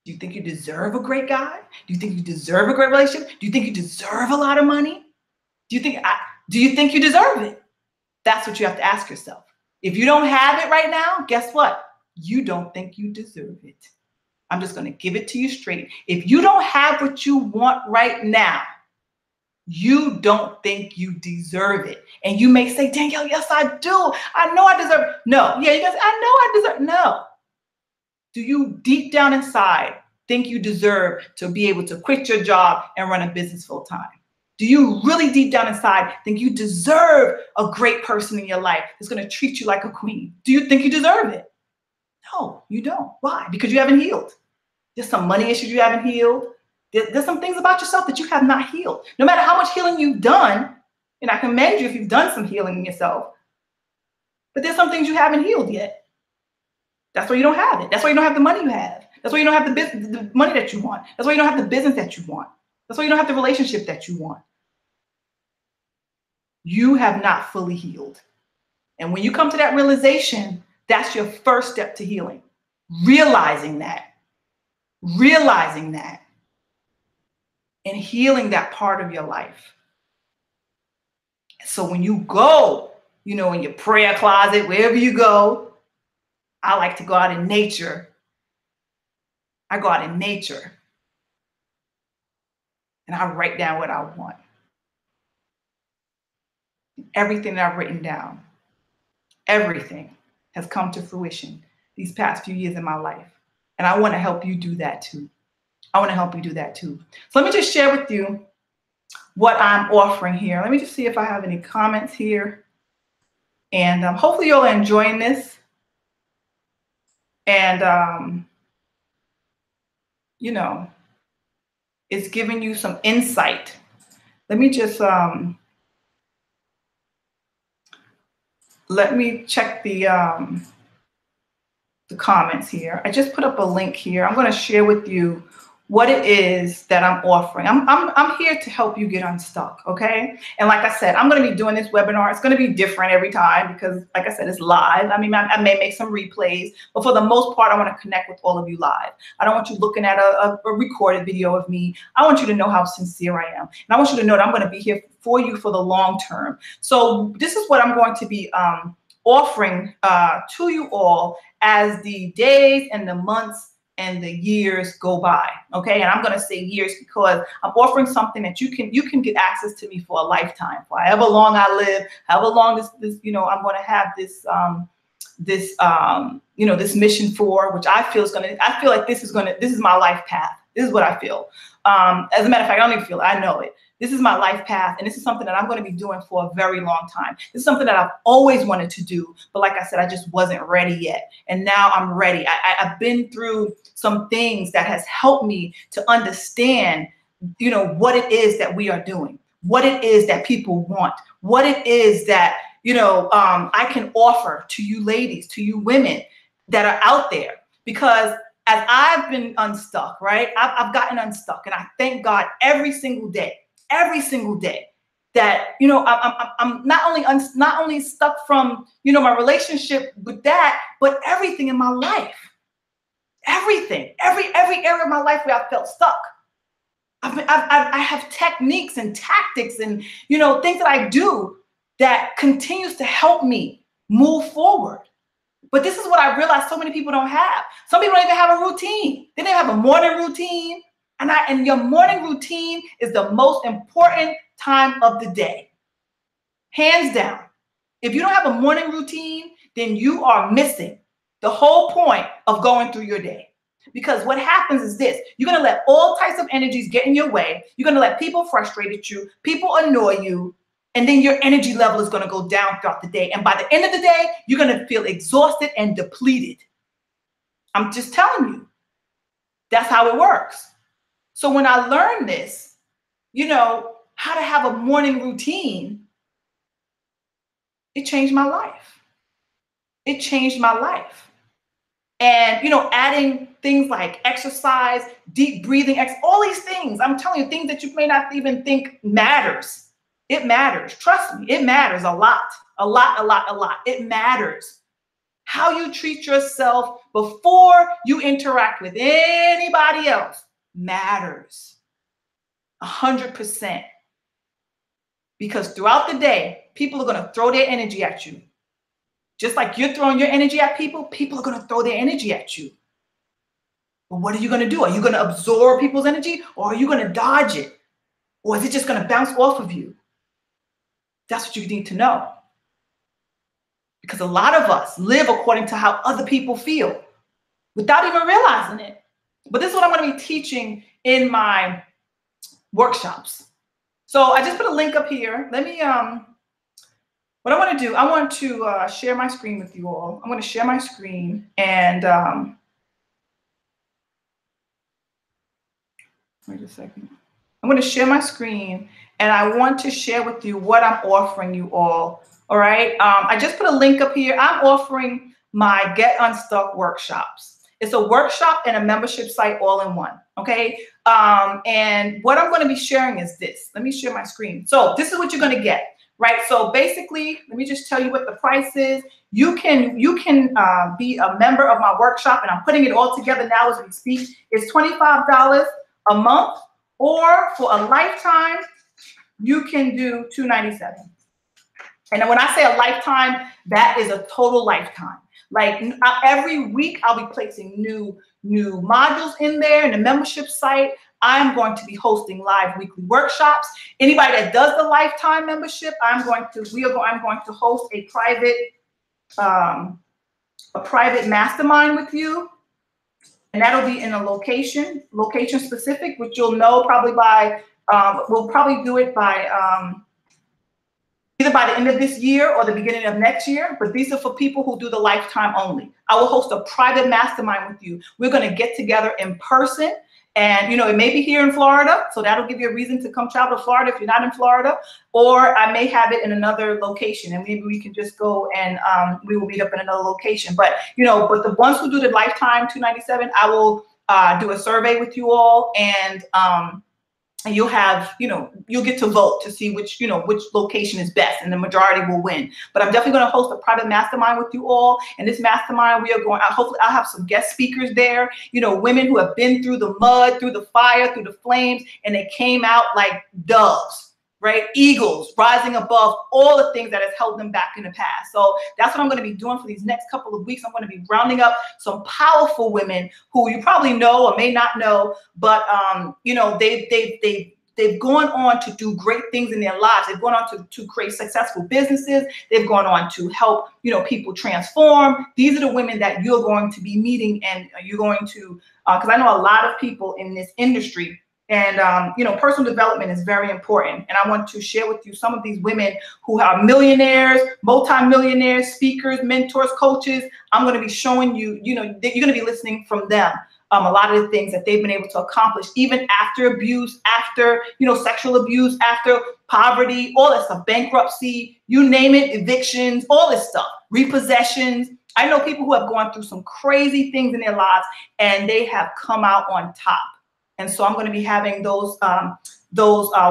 Do you think you deserve a great guy? Do you think you deserve a great relationship? Do you think you deserve a lot of money? Do you think you deserve it? That's what you have to ask yourself. If you don't have it right now, guess what? You don't think you deserve it. I'm just going to give it to you straight. If you don't have what you want right now, you don't think you deserve it. And you may say, Danielle, yes, I do. I know I deserve it. No. Yeah, you guys, I know I deserve it. No. Do you deep down inside think you deserve to be able to quit your job and run a business full time? Do you really deep down inside think you deserve a great person in your life that's going to treat you like a queen? Do you think you deserve it? No, you don't. Why? Because you haven't healed. There's some money issues you haven't healed. There's some things about yourself that you have not healed. No matter how much healing you've done, and I commend you if you've done some healing in yourself, but there's some things you haven't healed yet. That's why you don't have it. That's why you don't have the money you have. That's why you don't have the money that you want. That's why you don't have the business that you want. That's why you don't have the relationship that you want. You have not fully healed. And when you come to that realization, that's your first step to healing. Realizing that. And healing that part of your life. So when you go, in your prayer closet, wherever you go, I like to go out in nature. I go out in nature and I write down what I want. Everything that I've written down, everything has come to fruition these past few years in my life. And I want to help you do that too. So let me just share with you what I'm offering here. Let me just see if I have any comments here. And hopefully you're enjoying this. And, it's giving you some insight. Let me just, let me check the comments here. I just put up a link here. I'm going to share with you what it is that I'm offering. I'm here to help you get unstuck, okay? And like I said, I'm going to be doing this webinar. It's going to be different every time because, like I said, it's live. I mean, I may make some replays, but for the most part, I want to connect with all of you live. I don't want you looking at a recorded video of me. I want you to know how sincere I am. And I want you to know that I'm going to be here for you for the long term. So this is what I'm going to be offering to you all as the days and the months and the years go by, okay? And I'm going to say years because I'm offering something that you can get access to me for a lifetime, for however long I live, however long this I'm going to have this this mission for, which I feel like this is my life path. This is what I feel. As a matter of fact, I don't even feel it. I know it. This is my life path, and this is something that I'm going to be doing for a very long time. This is something that I've always wanted to do, but like I said, I just wasn't ready yet. And now I'm ready. I've been through some things that has helped me to understand, what it is that we are doing, what it is that people want, what it is that, I can offer to you ladies, to you women that are out there. Because as I've been unstuck, right? I've gotten unstuck, and I thank God every single day that, I'm not only stuck from, my relationship with that, but everything in my life, everything, every area of my life where I felt stuck. I have techniques and tactics and, things that I do that continues to help me move forward. But this is what I realized so many people don't have. Some people don't even have a routine. They don't have a morning routine, And your morning routine is the most important time of the day. Hands down. If you don't have a morning routine, then you are missing the whole point of going through your day. Because what happens is this: you're going to let all types of energies get in your way. You're going to let people frustrate you, people annoy you, and then your energy level is going to go down throughout the day. And by the end of the day, you're going to feel exhausted and depleted. I'm just telling you, that's how it works. So when I learned this, how to have a morning routine, it changed my life. It changed my life. And, adding things like exercise, deep breathing, all these things, I'm telling you, things that you may not even think matters. It matters. Trust me, it matters a lot. A lot, a lot, a lot. It matters. How you treat yourself before you interact with anybody else matters 100%. Because throughout the day, people are going to throw their energy at you. Just like you're throwing your energy at people, people are going to throw their energy at you. But what are you going to do? Are you going to absorb people's energy, or are you going to dodge it? Or is it just going to bounce off of you? That's what you need to know. Because a lot of us live according to how other people feel without even realizing it. But this is what I'm going to be teaching in my workshops. So I just put a link up here. Let me, what I want to do, I want to share my screen with you all. I'm going to share my screen, and wait a second. I'm going to share my screen, and I want to share with you what I'm offering you all. All right. I just put a link up here. I'm offering my Get Unstuck workshops. It's a workshop and a membership site all in one. Okay. And what I'm going to be sharing is this. Let me share my screen. So this is what you're going to get. Right. So basically, let me just tell you what the price is. You can be a member of my workshop, and I'm putting it all together now as we speak. It's $25 a month, or for a lifetime, you can do $297. And when I say a lifetime, that is a total lifetime. Like every week, I'll be placing new modules in there in the membership site. I'm going to be hosting live weekly workshops. Anybody that does the lifetime membership, I'm going to host a private mastermind with you, and that'll be in a location specific, which you'll know probably by. We'll probably do it by. Either by the end of this year or the beginning of next year, but these are for people who do the lifetime only. I will host a private mastermind with you. We're going to get together in person, and it may be here in Florida, so that'll give you a reason to come travel to Florida if you're not in Florida, or I may have it in another location, and maybe we can just go and we will meet up in another location. But but the ones who do the lifetime $297, I will do a survey with you all, and you'll have, you'll get to vote to see which location is best, and the majority will win. But I'm definitely going to host a private mastermind with you all. And this mastermind, hopefully I'll have some guest speakers there, women who have been through the mud, through the fire, through the flames, and they came out like doves, right? Eagles rising above all the things that has held them back in the past. So that's what I'm going to be doing for these next couple of weeks. I'm going to be rounding up some powerful women who you probably know or may not know, but they've gone on to do great things in their lives. They've gone on to create successful businesses. They've gone on to help people transform. These are the women that you're going to be meeting, and you're going to because I know a lot of people in this industry. And, personal development is very important. And I want to share with you some of these women who are millionaires, multimillionaires, speakers, mentors, coaches. I'm going to be showing you, you're going to be listening from them. A lot of the things that they've been able to accomplish, even after abuse, after, sexual abuse, after poverty, all that stuff, bankruptcy, you name it, evictions, all this stuff, repossessions. I know people who have gone through some crazy things in their lives, and they have come out on top. And so I'm going to be having those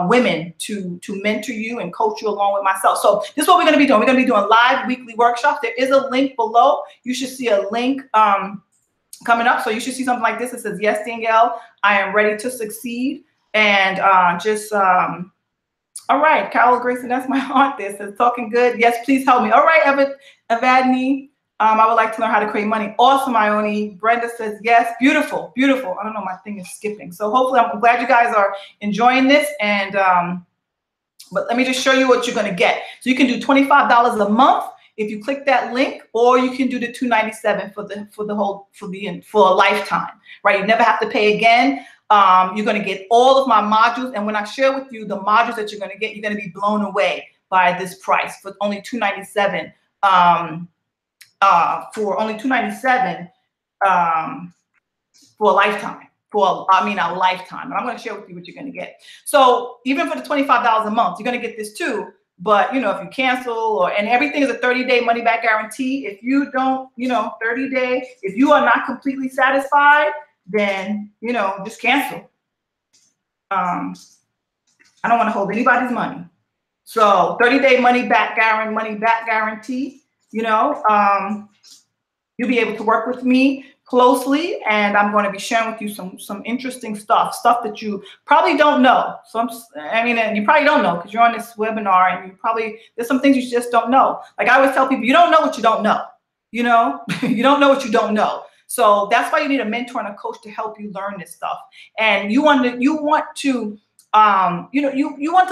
women to mentor you and coach you along with myself. So this is what we're going to be doing. We're going to be doing live weekly workshops. There is a link below. You should see a link coming up. So you should see something like this. It says, "Yes, Danielle, I am ready to succeed." And all right, Carol Grayson, that's my aunt there, says, "Talking good. Yes, please help me." All right, Evadne. I would like to learn how to create money. Awesome, Ione. Brenda says yes. Beautiful, beautiful. I don't know, my thing is skipping. So hopefully, I'm glad you guys are enjoying this. And but let me just show you what you're going to get. So you can do $25 a month if you click that link, or you can do the $297 for a lifetime. Right? You never have to pay again. You're going to get all of my modules, and when I share with you the modules that you're going to get, you're going to be blown away by this price for only $297. For only $297 for a lifetime. A lifetime. And I'm going to share with you what you're going to get. So even for the $25 a month, you're going to get this too. But, if you cancel and everything is a 30-day money back guarantee. If you don't, 30-day, if you are not completely satisfied, then, just cancel. I don't want to hold anybody's money. So 30-day money back guarantee, you'll be able to work with me closely, and I'm going to be sharing with you some interesting stuff that you probably don't know. And you probably don't know because you're on this webinar, and there's some things you just don't know. Like I always tell people, you don't know what you don't know. You don't know what you don't know. So that's why you need a mentor and a coach to help you learn this stuff. And you want to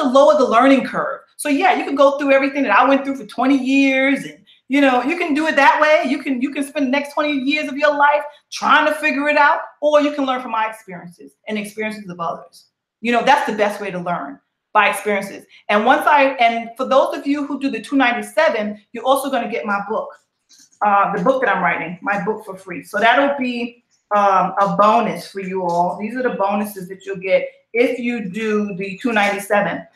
lower the learning curve. So yeah, you can go through everything that I went through for 20 years, and you can do it that way. You can spend the next 20 years of your life trying to figure it out, or you can learn from my experiences and experiences of others. That's the best way to learn, by experiences. And for those of you who do the $297, you're also going to get my book, the book that I'm writing, my book for free. So that'll be a bonus for you all. These are the bonuses that you'll get if you do the $297.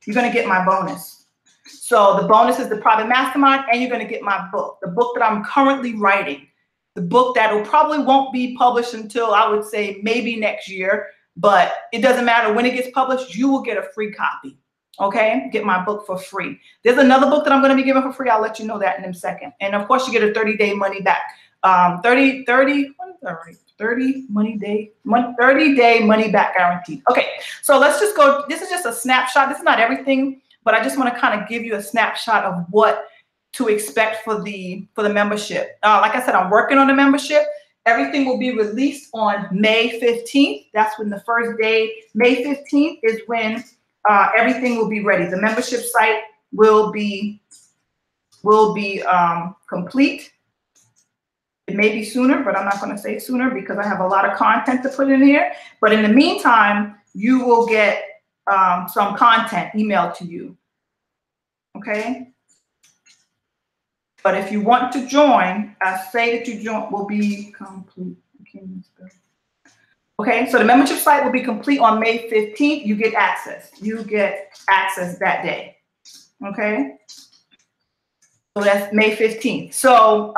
You're going to get my bonus. So the bonus is the private mastermind, and you're going to get my book, the book that I'm currently writing, the book that probably won't be published until, I would say, maybe next year, but it doesn't matter when it gets published, you will get a free copy. Okay, get my book for free. There's another book that I'm going to be giving for free. I'll let you know that in a second. And of course, you get a 30-day money back. 30-day money back guarantee. Okay, so let's just go. This is just a snapshot. This is not everything, but I just want to kind of give you a snapshot of what to expect for the membership. Like I said, I'm working on the membership. Everything will be released on May 15th. That's when the first day, May 15th, is when everything will be ready. The membership site will be complete. It may be sooner, but I'm not going to say sooner because I have a lot of content to put in here. But in the meantime, you will get some content emailed to you. Okay? But if you want to join, I say that you join will be complete. Okay, so the membership site will be complete on May 15th. You get access. You get access that day. Okay? So that's May 15th. So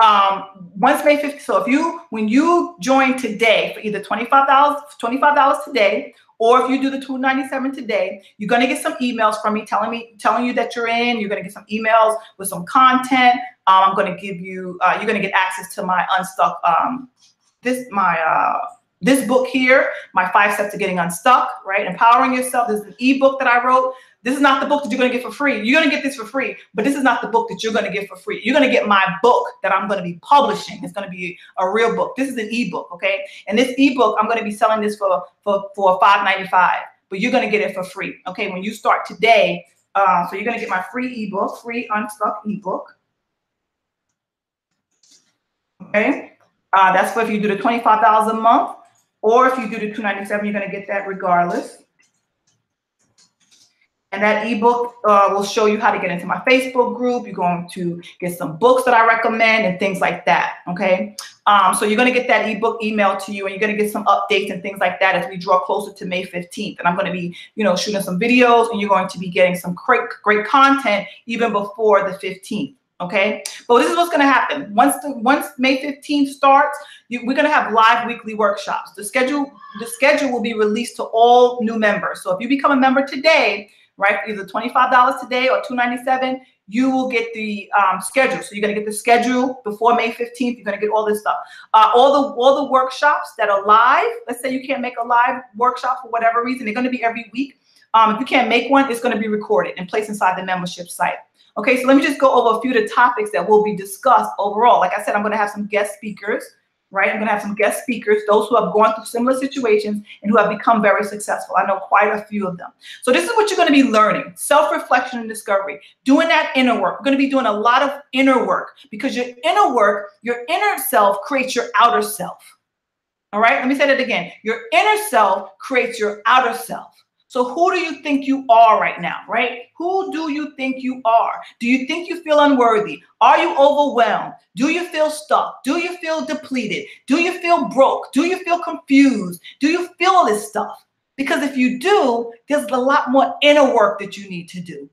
once May 15th, so when you join today for either $25 today, or if you do the $297 today, you're going to get some emails from me telling you that you're in. You're going to get some emails with some content. I'm going to give you. You're going to get access to my Unstuck. This book here, my 5 Steps to Getting Unstuck. Right, empowering yourself. This is an ebook that I wrote. This is not the book that you're going to get for free. You're going to get this for free, but this is not the book that you're going to get for free. You're going to get my book that I'm going to be publishing. It's going to be a real book. This is an ebook, okay? And this ebook, I'm going to be selling this for $5.95, but you're going to get it for free, okay? When you start today, so you're going to get my free ebook, free Unstuck ebook, okay? That's for if you do the $25 a month, or if you do the $297, you're going to get that regardless. And that ebook will show you how to get into my Facebook group. You're going to get some books that I recommend and things like that, okay? So you're going to get that ebook emailed to you, and you're going to get some updates and things like that as we draw closer to May 15th. And I'm going to be, shooting some videos, and you're going to be getting some great content even before the 15th, okay? But this is what's going to happen. Once May 15th starts, we're going to have live weekly workshops. The schedule will be released to all new members. So if you become a member today, right, either $25 today or $297, you will get the schedule. So you're going to get the schedule before May 15th. You're going to get all this stuff. All the workshops that are live, let's say you can't make a live workshop for whatever reason, they're going to be every week. If you can't make one, it's going to be recorded and placed inside the membership site. Okay, so let me just go over a few of the topics that will be discussed overall. Like I said, I'm going to have some guest speakers, right? I'm going to have some guest speakers, those who have gone through similar situations and who have become very successful. I know quite a few of them. So this is what you're going to be learning: self-reflection and discovery, doing that inner work. We're going to be doing a lot of inner work, because your inner work, your inner self creates your outer self. All right, let me say that again. Your inner self creates your outer self. So who do you think you are right now, right? Who do you think you are? Do you think you feel unworthy? Are you overwhelmed? Do you feel stuck? Do you feel depleted? Do you feel broke? Do you feel confused? Do you feel all this stuff? Because if you do, there's a lot more inner work that you need to do.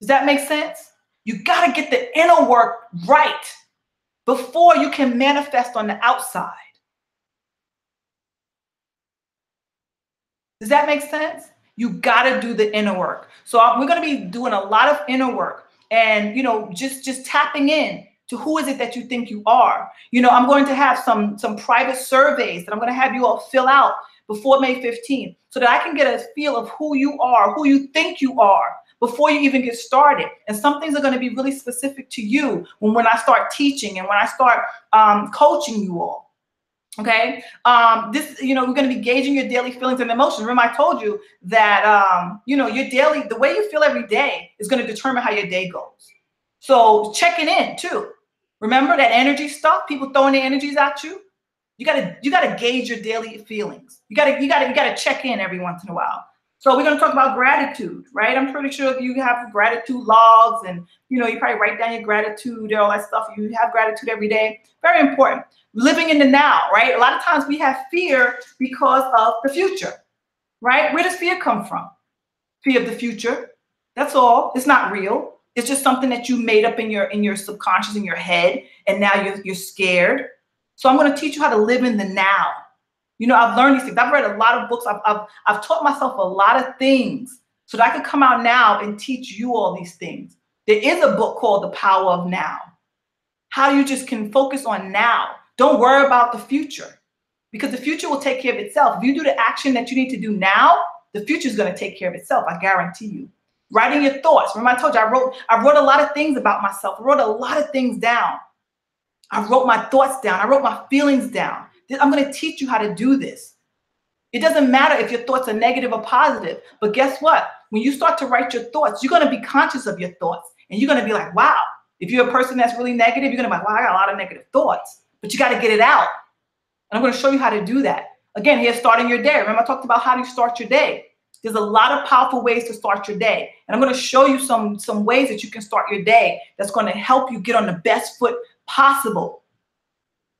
Does that make sense? You got to get the inner work right before you can manifest on the outside. Does that make sense? You got to do the inner work. So we're going to be doing a lot of inner work, and, just tapping in to who is it that you think you are. I'm going to have some private surveys that I'm going to have you all fill out before May 15th, so that I can get a feel of who you are, who you think you are, before you even get started. And some things are going to be really specific to you when I start teaching and when I start coaching you all. Okay. We're going to be gauging your daily feelings and emotions. Remember, I told you that, your daily, the way you feel every day is going to determine how your day goes. So checking in too. Remember that energy stuff, people throwing their energies at you. You gotta gauge your daily feelings. You gotta check in every once in a while. So we're going to talk about gratitude, right? I'm pretty sure if you have gratitude logs and, you probably write down your gratitude and all that stuff. You have gratitude every day. Very important. Living in the now, right? A lot of times we have fear because of the future, right? Where does fear come from? Fear of the future. That's all. It's not real. It's just something that you made up in your subconscious, in your head, and now you're scared. So I'm going to teach you how to live in the now. I've learned these things. I've read a lot of books. I've taught myself a lot of things so that I can come out now and teach you all these things. There is a book called The Power of Now. How you just can focus on now. Don't worry about the future, because the future will take care of itself. If you do the action that you need to do now, the future is going to take care of itself. I guarantee you. Writing your thoughts. Remember, I told you I wrote a lot of things about myself. I wrote a lot of things down. I wrote my thoughts down. I wrote my feelings down. I'm going to teach you how to do this. It doesn't matter if your thoughts are negative or positive, but guess what? When you start to write your thoughts, you're going to be conscious of your thoughts, and you're going to be like, wow. If you're a person that's really negative, you're going to be like, wow, I got a lot of negative thoughts, but you got to get it out. And I'm going to show you how to do that. Again, here's starting your day. Remember, I talked about how do you start your day. There's a lot of powerful ways to start your day. And I'm going to show you some ways that you can start your day that's going to help you get on the best foot possible.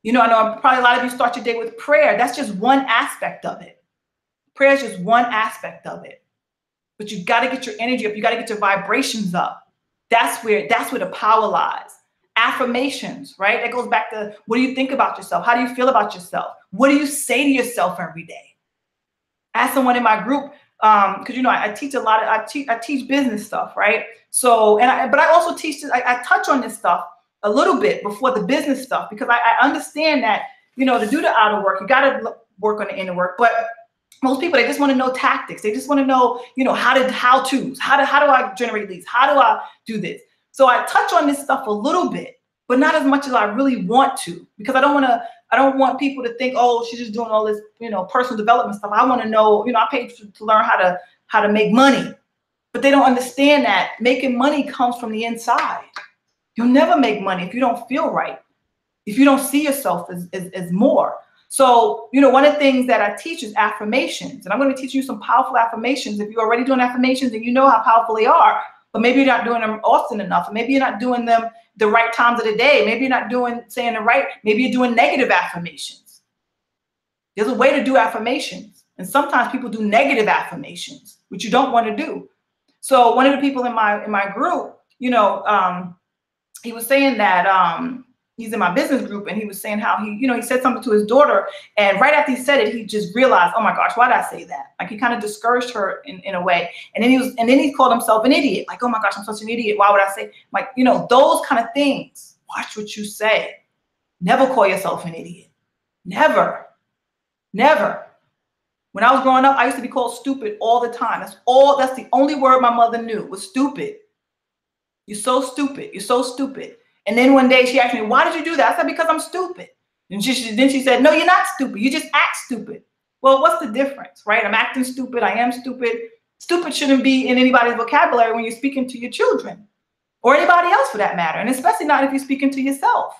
I know probably a lot of you start your day with prayer. That's just one aspect of it. Prayer is just one aspect of it. But you got to get your energy up. You got to get your vibrations up. That's where the power lies. Affirmations, right? That goes back to, what do you think about yourself? How do you feel about yourself? What do you say to yourself every day? Ask someone in my group, because I teach a lot of, I teach business stuff, right? So, but I also teach, I touch on this stuff a little bit before the business stuff, because I understand that, to do the outer work, you got to work on the inner work. But most people, they just want to know tactics. They just want to know, how-tos. How do I generate leads? How do I do this? So I touch on this stuff a little bit, but not as much as I really want to, because I don't want people to think, oh, she's just doing all this, personal development stuff. I want to know, I paid to learn how to make money, but they don't understand that making money comes from the inside. You'll never make money if you don't feel right, if you don't see yourself as more. So, one of the things that I teach is affirmations, and I'm going to teach you some powerful affirmations. If you're already doing affirmations and you know how powerful they are, but maybe you're not doing them often enough, and maybe you're not doing them the right times of the day. Maybe you're not saying the right, maybe you're doing negative affirmations. There's a way to do affirmations. And sometimes people do negative affirmations, which you don't want to do. So one of the people in my group, he was saying that he's in my business group, and he was saying how he said something to his daughter, and right after he said it, he just realized, oh my gosh, why did I say that? Like, he kind of discouraged her in a way, and then he called himself an idiot. Like, oh my gosh, I'm such an idiot. Why would I say, like, those kind of things? Watch what you say. Never call yourself an idiot. Never. When I was growing up, I used to be called stupid all the time. That's the only word my mother knew, was stupid. You're so stupid. You're so stupid. And then one day she asked me, why did you do that? I said, because I'm stupid. And then she said, no, you're not stupid. You just act stupid. Well, what's the difference, right? I'm acting stupid. I am stupid. Stupid shouldn't be in anybody's vocabulary when you're speaking to your children or anybody else for that matter. And especially not if you're speaking to yourself.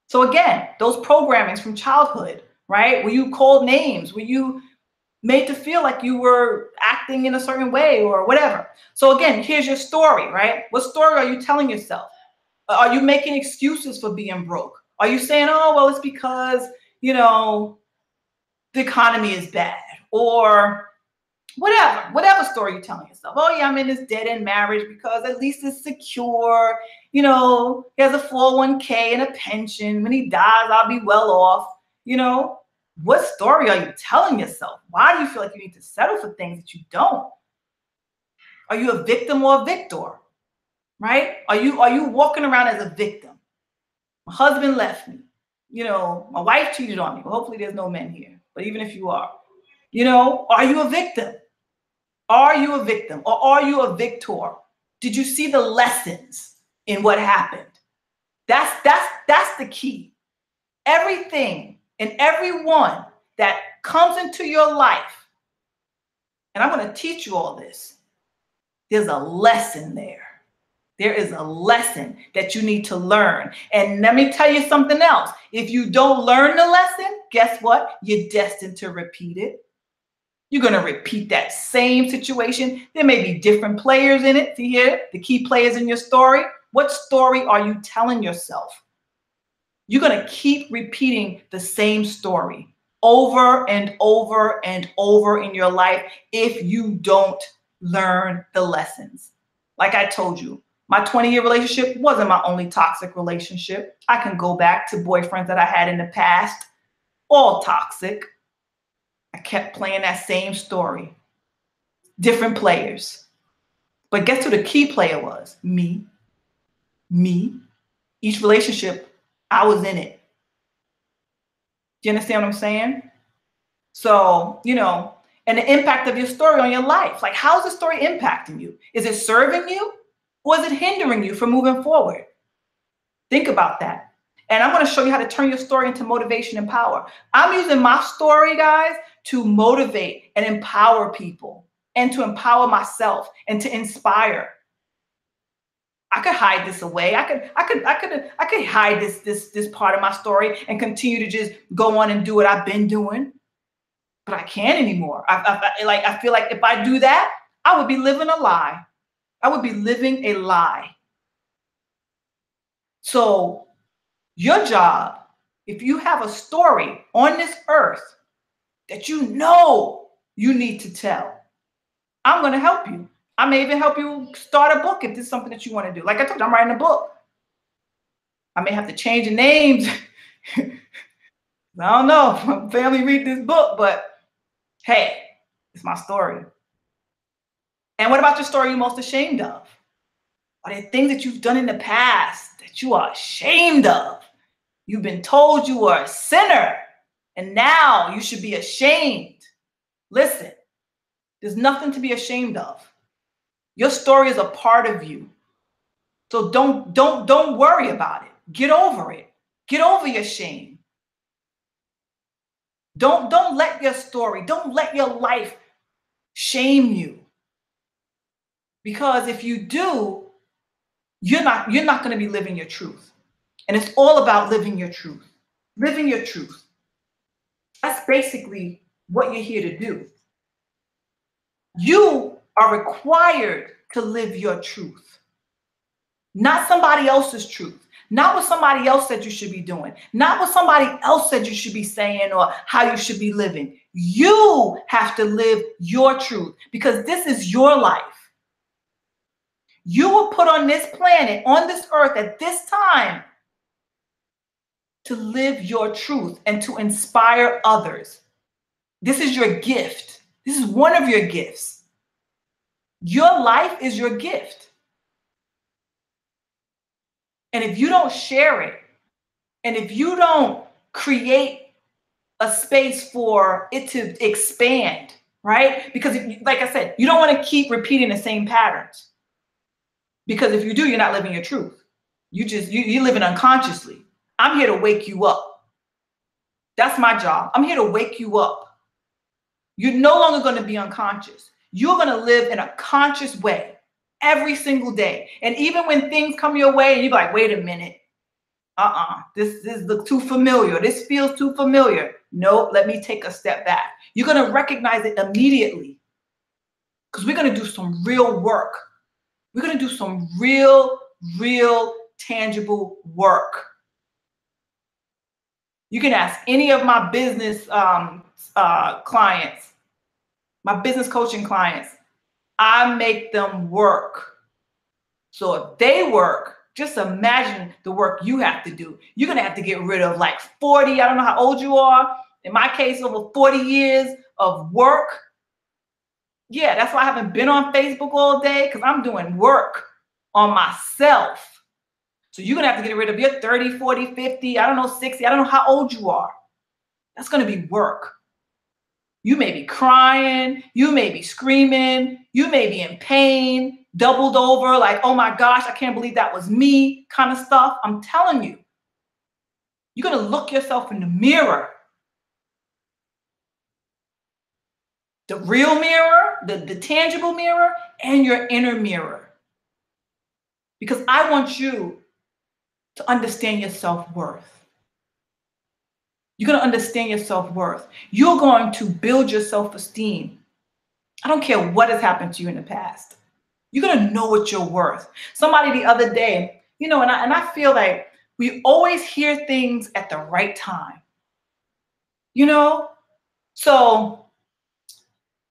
So again, those programmings from childhood, right? Were you called names? Were you made to feel like you were acting in a certain way or whatever? So again, here's your story, right? What story are you telling yourself? Are you making excuses for being broke? Are you saying, oh, well, it's because, you know, the economy is bad or whatever story you're telling yourself. Oh yeah, I'm in this dead-end marriage because at least it's secure. You know, he has a 401k and a pension. When he dies, I'll be well off. You know, what story are you telling yourself? Why do you feel like you need to settle for things that you don't? Are you a victim or a victor? Right? Are you walking around as a victim? My husband left me. You know, my wife cheated on me. Well, hopefully there's no men here. But even if you are, you know, are you a victim? Are you a victim or are you a victor? Did you see the lessons in what happened? That's the key. Everything and everyone that comes into your life, and I'm going to teach you all this, there's a lesson there. There is a lesson that you need to learn. And let me tell you something else. If you don't learn the lesson, guess what? You're destined to repeat it. You're going to repeat that same situation. There may be different players in it. See here, the key players in your story. What story are you telling yourself? You're going to keep repeating the same story over and over and over in your life if you don't learn the lessons. Like I told you, my 20-year relationship wasn't my only toxic relationship. I can go back to boyfriends that I had in the past, all toxic. I kept playing that same story. Different players. But guess who the key player was? Me. Each relationship, I was in it. Do you understand what I'm saying? So, you know, and the impact of your story on your life. Like, how's the story impacting you? Is it serving you? Or is it hindering you from moving forward? Think about that. And I'm going to show you how to turn your story into motivation and power. I'm using my story, guys, to motivate and empower people and to empower myself and to inspire. I could hide this away. I could hide this part of my story and continue to just go on and do what I've been doing, but I can't anymore. I feel like if I do that, I would be living a lie. I would be living a lie. So your job, if you have a story on this earth that you know you need to tell, I'm going to help you. I may even help you start a book if this is something that you want to do. Like I told you, I'm writing a book. I may have to change the names. I don't know if my family read this book, but hey, it's my story. And what about your story you're most ashamed of? Are there things that you've done in the past that you are ashamed of? You've been told you were a sinner, and now you should be ashamed. Listen, there's nothing to be ashamed of. Your story is a part of you. So don't worry about it. Get over it. Get over your shame. Don't let your story, don't let your life shame you. Because if you do, you're not going to be living your truth. And it's all about living your truth. Living your truth. That's basically what you're here to do. You are required to live your truth. Not somebody else's truth. Not what somebody else said you should be doing. Not what somebody else said you should be saying or how you should be living. You have to live your truth because this is your life. You were put on this planet, on this earth at this time to live your truth and to inspire others. This is your gift. This is one of your gifts. Your life is your gift. And if you don't share it, and if you don't create a space for it to expand, right? Because, like I said, you don't want to keep repeating the same patterns. Because if you do, you're not living your truth. You're living unconsciously. I'm here to wake you up. That's my job. I'm here to wake you up. You're no longer going to be unconscious. You're going to live in a conscious way every single day. And even when things come your way and you're like, wait a minute. This looks too familiar. This feels too familiar. No, let me take a step back. You're going to recognize it immediately because we're going to do some real work. We're going to do some real tangible work. You can ask any of my business clients, my business coaching clients. I make them work. So if they work, just imagine the work you have to do. You're going to have to get rid of like 40, I don't know how old you are. In my case, over 40 years of work. Yeah, that's why I haven't been on Facebook all day, because I'm doing work on myself. So you're going to have to get rid of your 30, 40, 50, I don't know, 60. I don't know how old you are. That's going to be work. You may be crying. You may be screaming. You may be in pain, doubled over, like, oh my gosh, I can't believe that was me kind of stuff. I'm telling you, you're going to look yourself in the mirror. The real mirror, the tangible mirror, and your inner mirror. Because I want you to understand your self-worth. You're going to understand your self-worth. You're going to build your self-esteem. I don't care what has happened to you in the past. You're going to know what you're worth. Somebody the other day, and I feel like we always hear things at the right time. So,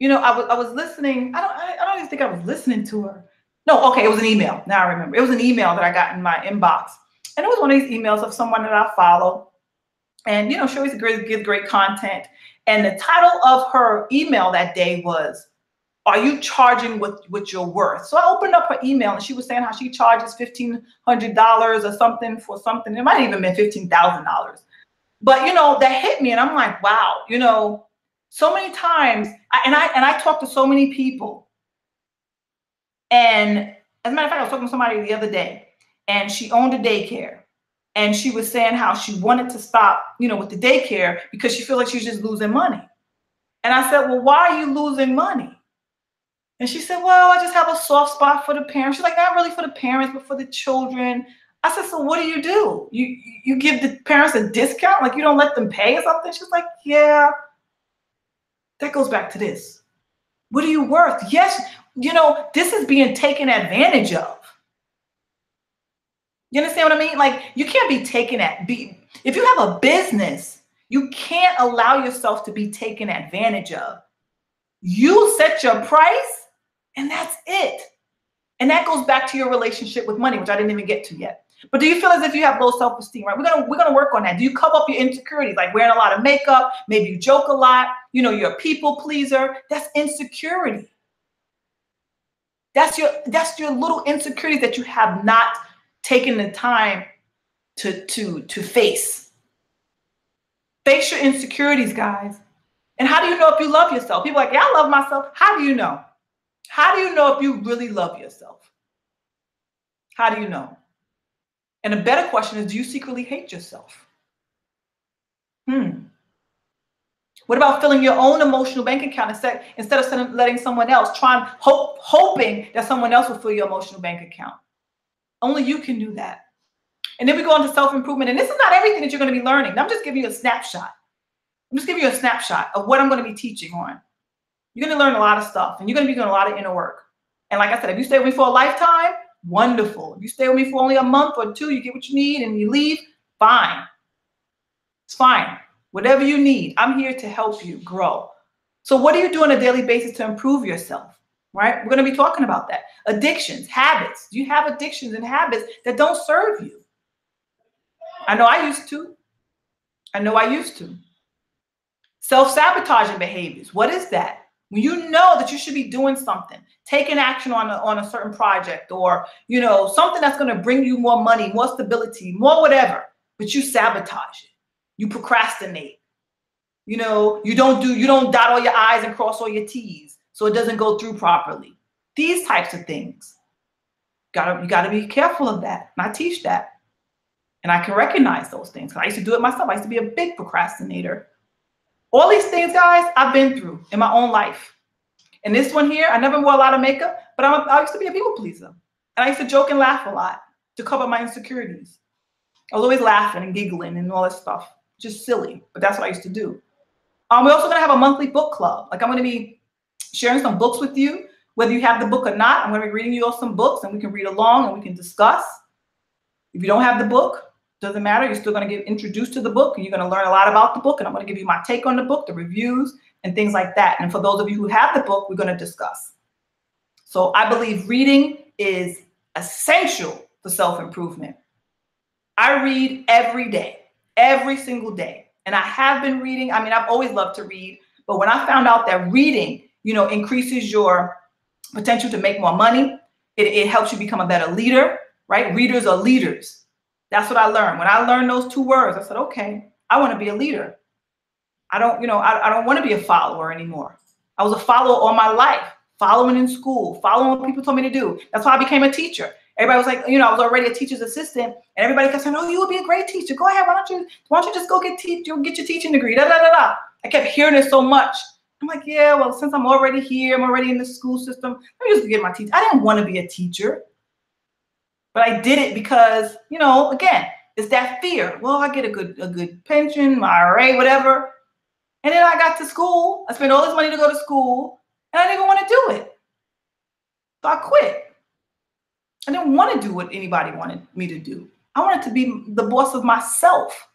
I was listening. I don't even think I was listening to her. No, okay, it was an email. Now I remember. It was an email that I got in my inbox. And it was one of these emails of someone that I follow. And, she always gives great content. And the title of her email that day was, are you charging with your worth? So I opened up her email and she was saying how she charges $1,500 or something for something. It might have even been $15,000. But, that hit me. And I'm like, wow, so many times, I talk to so many people. And as a matter of fact, I was talking to somebody the other day, and she owned a daycare. And she was saying how she wanted to stop, with the daycare because she feels like she's just losing money. And I said, well, why are you losing money? And she said, well, I just have a soft spot for the parents. She's like, not really for the parents, but for the children. I said, so what do? You give the parents a discount? Like you don't let them pay or something? She's like, yeah. That goes back to this. What are you worth? Yes, this is being taken advantage of. You understand what I mean? Like you can't be taken if you have a business, you can't allow yourself to be taken advantage of. You set your price and that's it. And that goes back to your relationship with money, which I didn't even get to yet. But do you feel as if you have low self-esteem, right? We're gonna work on that. Do you cover up your insecurities, like wearing a lot of makeup? Maybe you joke a lot. You're a people pleaser. That's insecurity. That's your little insecurities that you have not taken the time to face. Face your insecurities, guys. And how do you know if you love yourself? People are like, yeah, I love myself. How do you know? How do you know if you really love yourself? How do you know? And a better question is, do you secretly hate yourself? What about filling your own emotional bank account instead of letting someone else, hoping that someone else will fill your emotional bank account? Only you can do that. And then we go on to self-improvement. And this is not everything that you're going to be learning. I'm just giving you a snapshot. I'm just giving you a snapshot of what I'm going to be teaching on. You're going to learn a lot of stuff, and you're going to be doing a lot of inner work. And like I said, if you stay with me for a lifetime, wonderful. If you stay with me for only a month or two, you get what you need and you leave, fine. It's fine. Whatever you need, I'm here to help you grow. So what do you do on a daily basis to improve yourself, right? We're going to be talking about that. Addictions, habits. Do you have addictions and habits that don't serve you? I know I used to. Self-sabotaging behaviors. What is that? When you know that you should be doing something, taking action on a certain project, or something that's going to bring you more money, more stability, more whatever, but you sabotage it. You procrastinate. You don't dot all your I's and cross all your T's, so it doesn't go through properly. These types of things. You gotta be careful of that. And I teach that. And I can recognize those things. I used to do it myself. I used to be a big procrastinator. All these things, guys, I've been through in my own life. And this one here, I never wore a lot of makeup, but I used to be a people pleaser. And I used to joke and laugh a lot to cover my insecurities. I was always laughing and giggling and all that stuff. Just silly, but that's what I used to do. We're also gonna have a monthly book club. Like I'm gonna be sharing some books with you, whether you have the book or not. I'm gonna be reading you all some books and we can read along and we can discuss. If you don't have the book, doesn't matter. You're still gonna get introduced to the book and you're gonna learn a lot about the book. And I'm gonna give you my take on the book, the reviews and things like that. And for those of you who have the book, we're gonna discuss. So I believe reading is essential for self-improvement. I read every day, every single day. And I have been reading. I mean, I've always loved to read, but when I found out that reading, increases your potential to make more money, it helps you become a better leader, right? Readers are leaders. That's what I learned. When I learned those two words, I said, okay, I want to be a leader. I don't want to be a follower anymore. I was a follower all my life, following in school, following what people told me to do. That's why I became a teacher. Everybody was like, I was already a teacher's assistant, and everybody kept saying, "Oh, you would be a great teacher. Go ahead. Why don't you just go get your teaching degree?" Da da da da. I kept hearing it so much. I'm like, yeah, well, since I'm already here, I'm already in the school system, let me just get my teacher. I didn't want to be a teacher, but I did it because, again, it's that fear. Well, I get a good pension, my IRA, whatever. And then I got to school. I spent all this money to go to school, and I didn't even want to do it. So I quit. I didn't want to do what anybody wanted me to do. I wanted to be the boss of myself.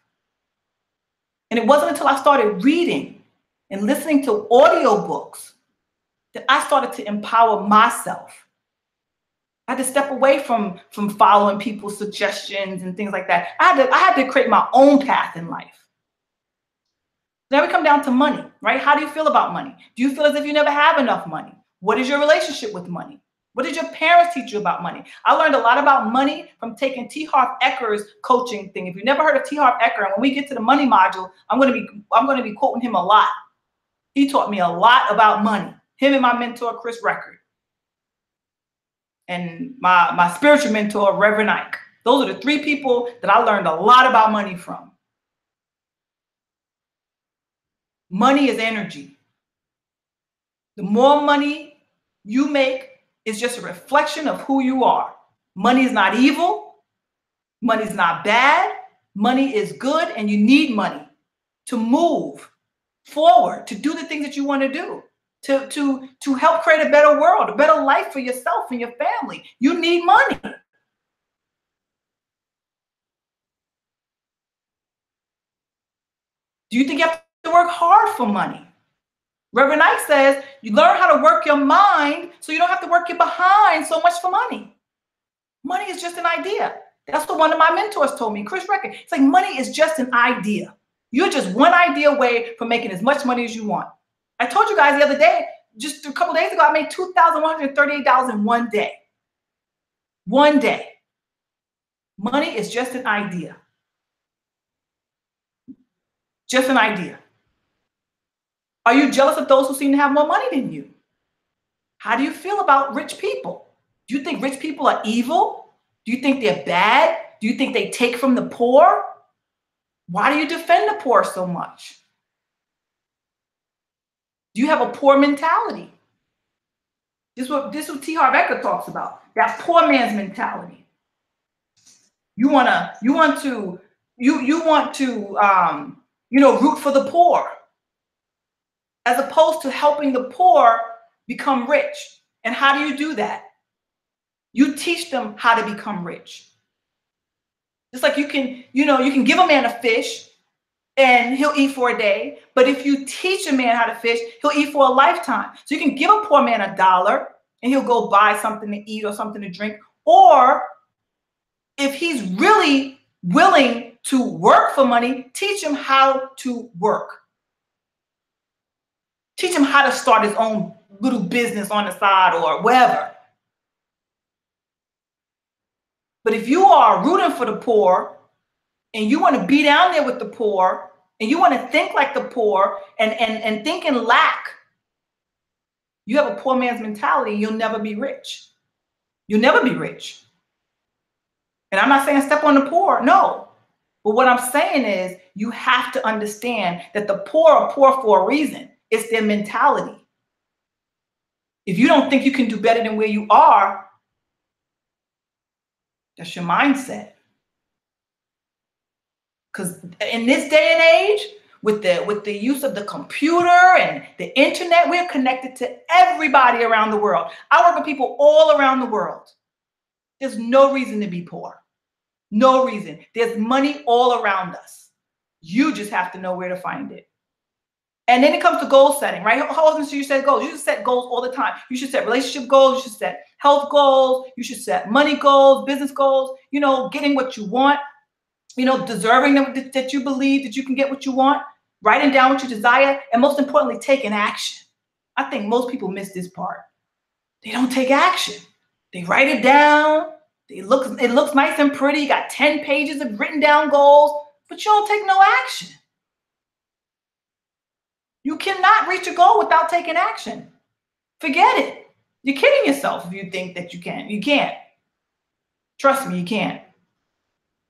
And it wasn't until I started reading and listening to audiobooks that I started to empower myself. I had to step away from following people's suggestions and things like that. I had to create my own path in life. Now we come down to money, right? How do you feel about money? Do you feel as if you never have enough money? What is your relationship with money? What did your parents teach you about money? I learned a lot about money from taking T. Harv Ekker's coaching thing. If you've never heard of T. Harv Eker, and when we get to the money module, I'm going to be quoting him a lot. He taught me a lot about money. Him and my mentor, Chris Record. And my spiritual mentor, Reverend Ike. Those are the three people that I learned a lot about money from. Money is energy. The more money you make, it's just a reflection of who you are. Money is not evil. Money is not bad. Money is good, and you need money to move forward, to do the things that you want to do, to help create a better world, a better life for yourself and your family. You need money. Do you think you have to work hard for money? Reverend Ike says you learn how to work your mind so you don't have to work your behind so much for money. Money is just an idea. That's what one of my mentors told me, Chris Record. It's like money is just an idea. You're just one idea away from making as much money as you want. I told you guys the other day, just a couple days ago, I made $2,138 in one day. One day. Money is just an idea. Just an idea. Are you jealous of those who seem to have more money than you? How do you feel about rich people? Do you think rich people are evil? Do you think they're bad? Do you think they take from the poor? Why do you defend the poor so much? Do you have a poor mentality? This is what T. Harv Eker talks about, that poor man's mentality. You want to root for the poor, as opposed to helping the poor become rich. And how do you do that? You teach them how to become rich. Just like you can give a man a fish and he'll eat for a day. But if you teach a man how to fish, he'll eat for a lifetime. So you can give a poor man $1 and he'll go buy something to eat or something to drink. Or if he's really willing to work for money, teach him how to work. Teach him how to start his own little business on the side or wherever. But if you are rooting for the poor and you want to be down there with the poor and you want to think like the poor and think in lack, you have a poor man's mentality. You'll never be rich. You'll never be rich. And I'm not saying step on the poor. No. But what I'm saying is you have to understand that the poor are poor for a reason. It's their mentality. If you don't think you can do better than where you are, that's your mindset. Because in this day and age, with the use of the computer and the internet, we're connected to everybody around the world. I work with people all around the world. There's no reason to be poor. No reason. There's money all around us. You just have to know where to find it. And then it comes to goal setting, right? How often should you set goals? You should set goals all the time. You should set relationship goals. You should set health goals. You should set money goals, business goals, getting what you want, deserving that you believe that you can get what you want, writing down what you desire, and most importantly, taking action. I think most people miss this part. They don't take action. They write it down. It looks nice and pretty. You got 10 pages of written down goals, but you don't take no action. You cannot reach a goal without taking action. Forget it. You're kidding yourself if you think that you can. You can't. Trust me, you can't.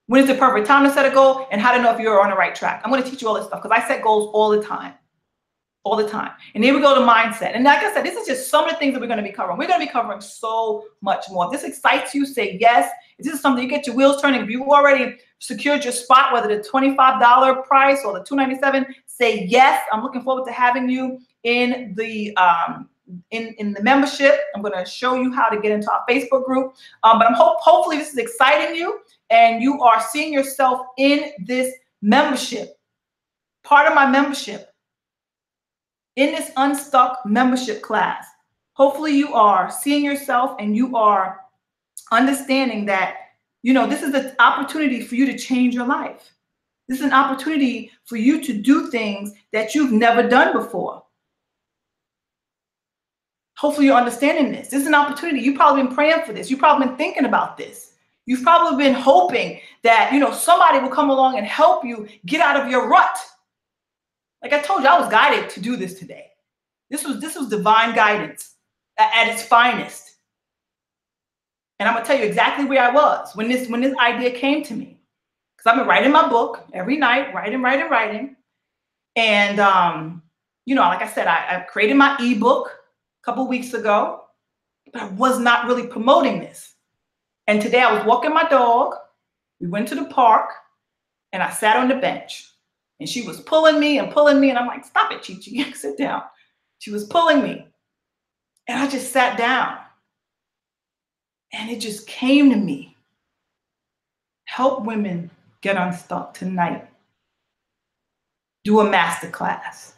When is the perfect time to set a goal and how to know if you're on the right track? I'm going to teach you all this stuff because I set goals all the time. All the time. And then we go to mindset. And like I said, this is just some of the things that we're going to be covering. We're going to be covering so much more. If this excites you, say yes. If this is something you get your wheels turning, if you already secured your spot, whether the $25 price or the $297, say yes. I'm looking forward to having you in the in the membership. I'm going to show you how to get into our Facebook group. But hopefully this is exciting you and you are seeing yourself in this membership. Part of my membership. In this Unstuck membership class, hopefully you are seeing yourself and you are understanding that, this is an opportunity for you to change your life. This is an opportunity for you to do things that you've never done before. Hopefully you're understanding this. This is an opportunity. You've probably been praying for this. You've probably been thinking about this. You've probably been hoping that, somebody will come along and help you get out of your rut. Like I told you, I was guided to do this today. This was divine guidance at its finest. And I'm gonna tell you exactly where I was when this idea came to me. Because I've been writing my book every night, writing. And like I said, I created my ebook a couple weeks ago, but I was not really promoting this. And today I was walking my dog. We went to the park, and I sat on the bench. And she was pulling me. And I'm like, stop it, Chi-Chi, sit down. She was pulling me. And I just sat down. And it just came to me. Help women get unstuck tonight. Do a masterclass.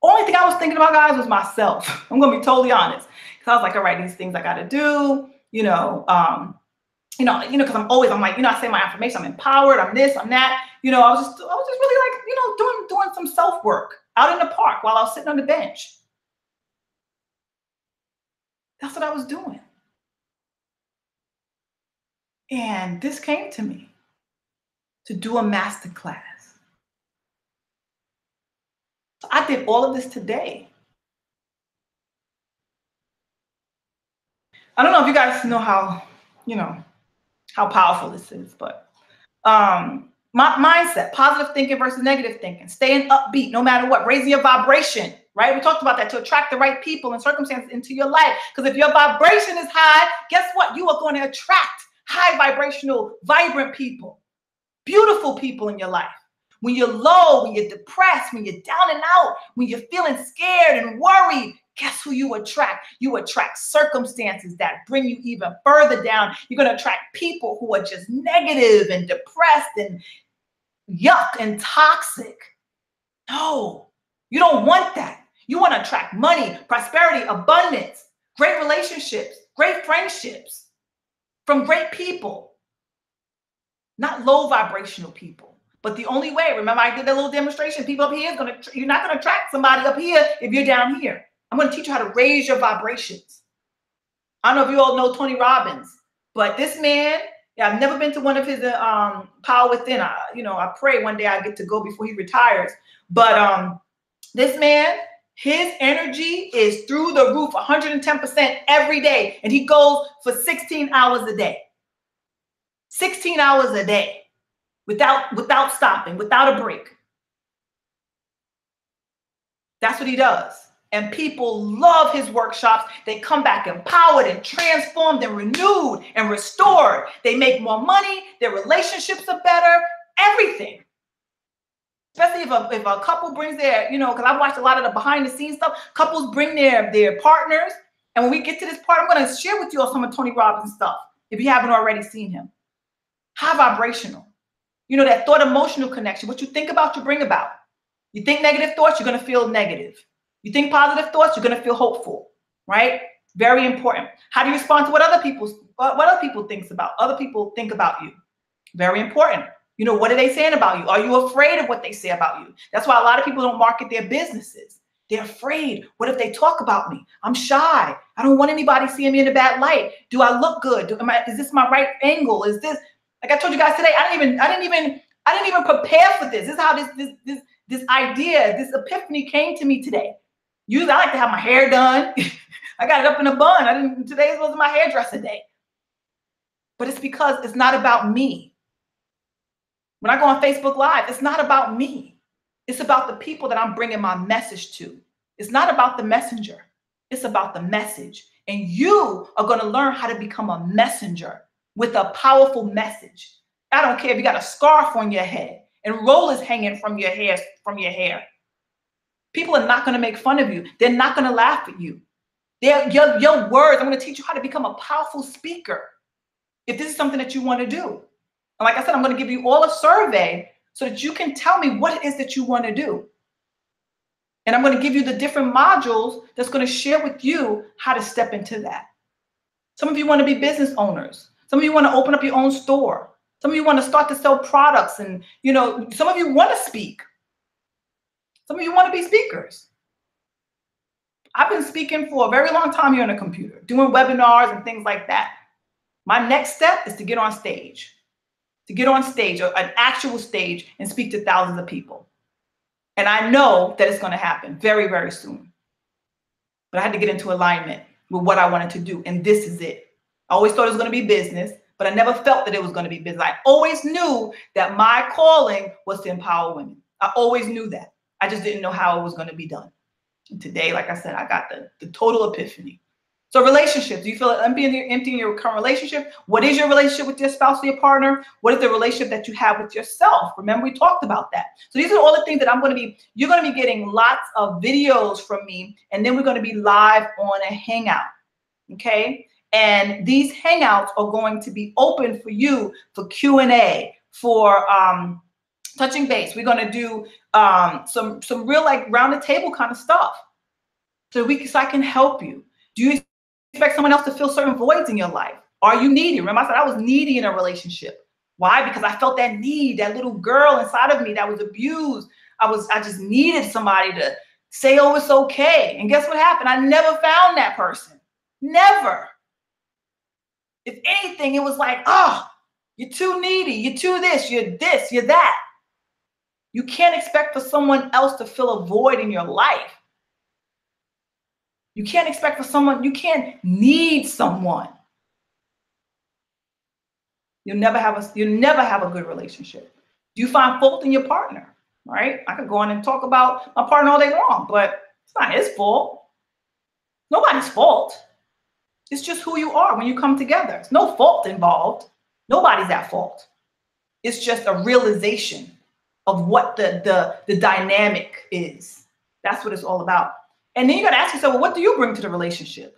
Only thing I was thinking about, guys, was myself. I'm going to be totally honest. Because I was like, all right, these things I got to do, because I'm like, I say my affirmation, I'm empowered, I'm this, I'm that. I was just really like, doing some self-work out in the park while I was sitting on the bench. That's what I was doing. And this came to me to do a masterclass. So I did all of this today. I don't know if you guys know how powerful this is, but my mindset, positive thinking versus negative thinking, staying upbeat no matter what, raising your vibration, right? We talked about that, to attract the right people and circumstances into your life. Because if your vibration is high, guess what? You are going to attract high vibrational, vibrant people, beautiful people in your life. When you're low, when you're depressed, when you're down and out, when you're feeling scared and worried, guess who you attract? You attract circumstances that bring you even further down. You're going to attract people who are just negative and depressed and yuck and toxic. No, you don't want that. You want to attract money, prosperity, abundance, great relationships, great friendships from great people, not low vibrational people. But the only way, remember I did that little demonstration, people up here, you're not going to attract somebody up here if you're down here. I'm going to teach you how to raise your vibrations. I don't know if you all know Tony Robbins, but this man, I've never been to one of his Power Within. I pray one day I get to go before he retires. But this man, his energy is through the roof, 110% every day. And he goes for 16 hours a day. 16 hours a day without stopping, without a break. That's what he does. And people love his workshops. They come back empowered and transformed and renewed and restored. They make more money. Their relationships are better. Everything. Especially if a couple brings their, because I've watched a lot of the behind the scenes stuff. Couples bring their partners. And when we get to this part, I'm going to share with you all some of Tony Robbins' stuff, if you haven't already seen him. High vibrational. That thought emotional connection. What you think about, you bring about. You think negative thoughts, you're going to feel negative. You think positive thoughts, you're going to feel hopeful, right? Very important. How do you respond to what other people think about you? Very important. What are they saying about you? Are you afraid of what they say about you? That's why a lot of people don't market their businesses. They're afraid. What if they talk about me? I'm shy. I don't want anybody seeing me in a bad light. Do I look good? Is this my right angle? Is this, like I told you guys today, I didn't even prepare for this. This is how this idea, this epiphany came to me today. Usually I like to have my hair done. I got it up in a bun. Today was my hairdresser day. But it's because it's not about me. When I go on Facebook Live, it's not about me. It's about the people that I'm bringing my message to. It's not about the messenger. It's about the message. And you are going to learn how to become a messenger with a powerful message. I don't care if you got a scarf on your head and rollers hanging from your hair. People are not going to make fun of you. They're not going to laugh at you. Your words, I'm going to teach you how to become a powerful speaker. If this is something that you want to do. And like I said, I'm going to give you all a survey so that you can tell me what it is that you want to do. And I'm going to give you the different modules that's going to share with you how to step into that. Some of you want to be business owners. Some of you want to open up your own store. Some of you want to start to sell products. And, some of you want to speak. Some of you want to be speakers. I've been speaking for a very long time here on the computer, doing webinars and things like that. My next step is to get on stage. An actual stage, and speak to thousands of people. And I know that it's going to happen very, very soon. But I had to get into alignment with what I wanted to do. And this is it. I always thought it was going to be business, but I never felt that it was going to be business. I always knew that my calling was to empower women. I always knew that. I just didn't know how it was going to be done. And today, like I said, I got the total epiphany. So relationships, do you feel empty in your current relationship? What is your relationship with your spouse or your partner? What is the relationship that you have with yourself? Remember, we talked about that. So these are all the things that you're going to be getting lots of videos from me. And then we're going to be live on a Hangout. Okay. And these Hangouts are going to be open for you for Q&A, for touching base. We're going to do some real round the table kind of stuff. So I can help you. Do you expect someone else to fill certain voids in your life? Are you needy? Remember, I said I was needy in a relationship. Why? Because I felt that need, that little girl inside of me that was abused. I just needed somebody to say, oh, it's okay. And guess what happened? I never found that person. Never. If anything, it was like, oh, you're too needy. You're too this, you're that. You can't expect for someone else to fill a void in your life. You can't expect for someone, you can't need someone. You'll never have a good relationship. Do you find fault in your partner? Right? I could go on and talk about my partner all day long, but it's not his fault. Nobody's fault. It's just who you are when you come together. There's no fault involved. Nobody's at fault. It's just a realization of what the dynamic is. That's what it's all about. And then you got to ask yourself, well, what do you bring to the relationship?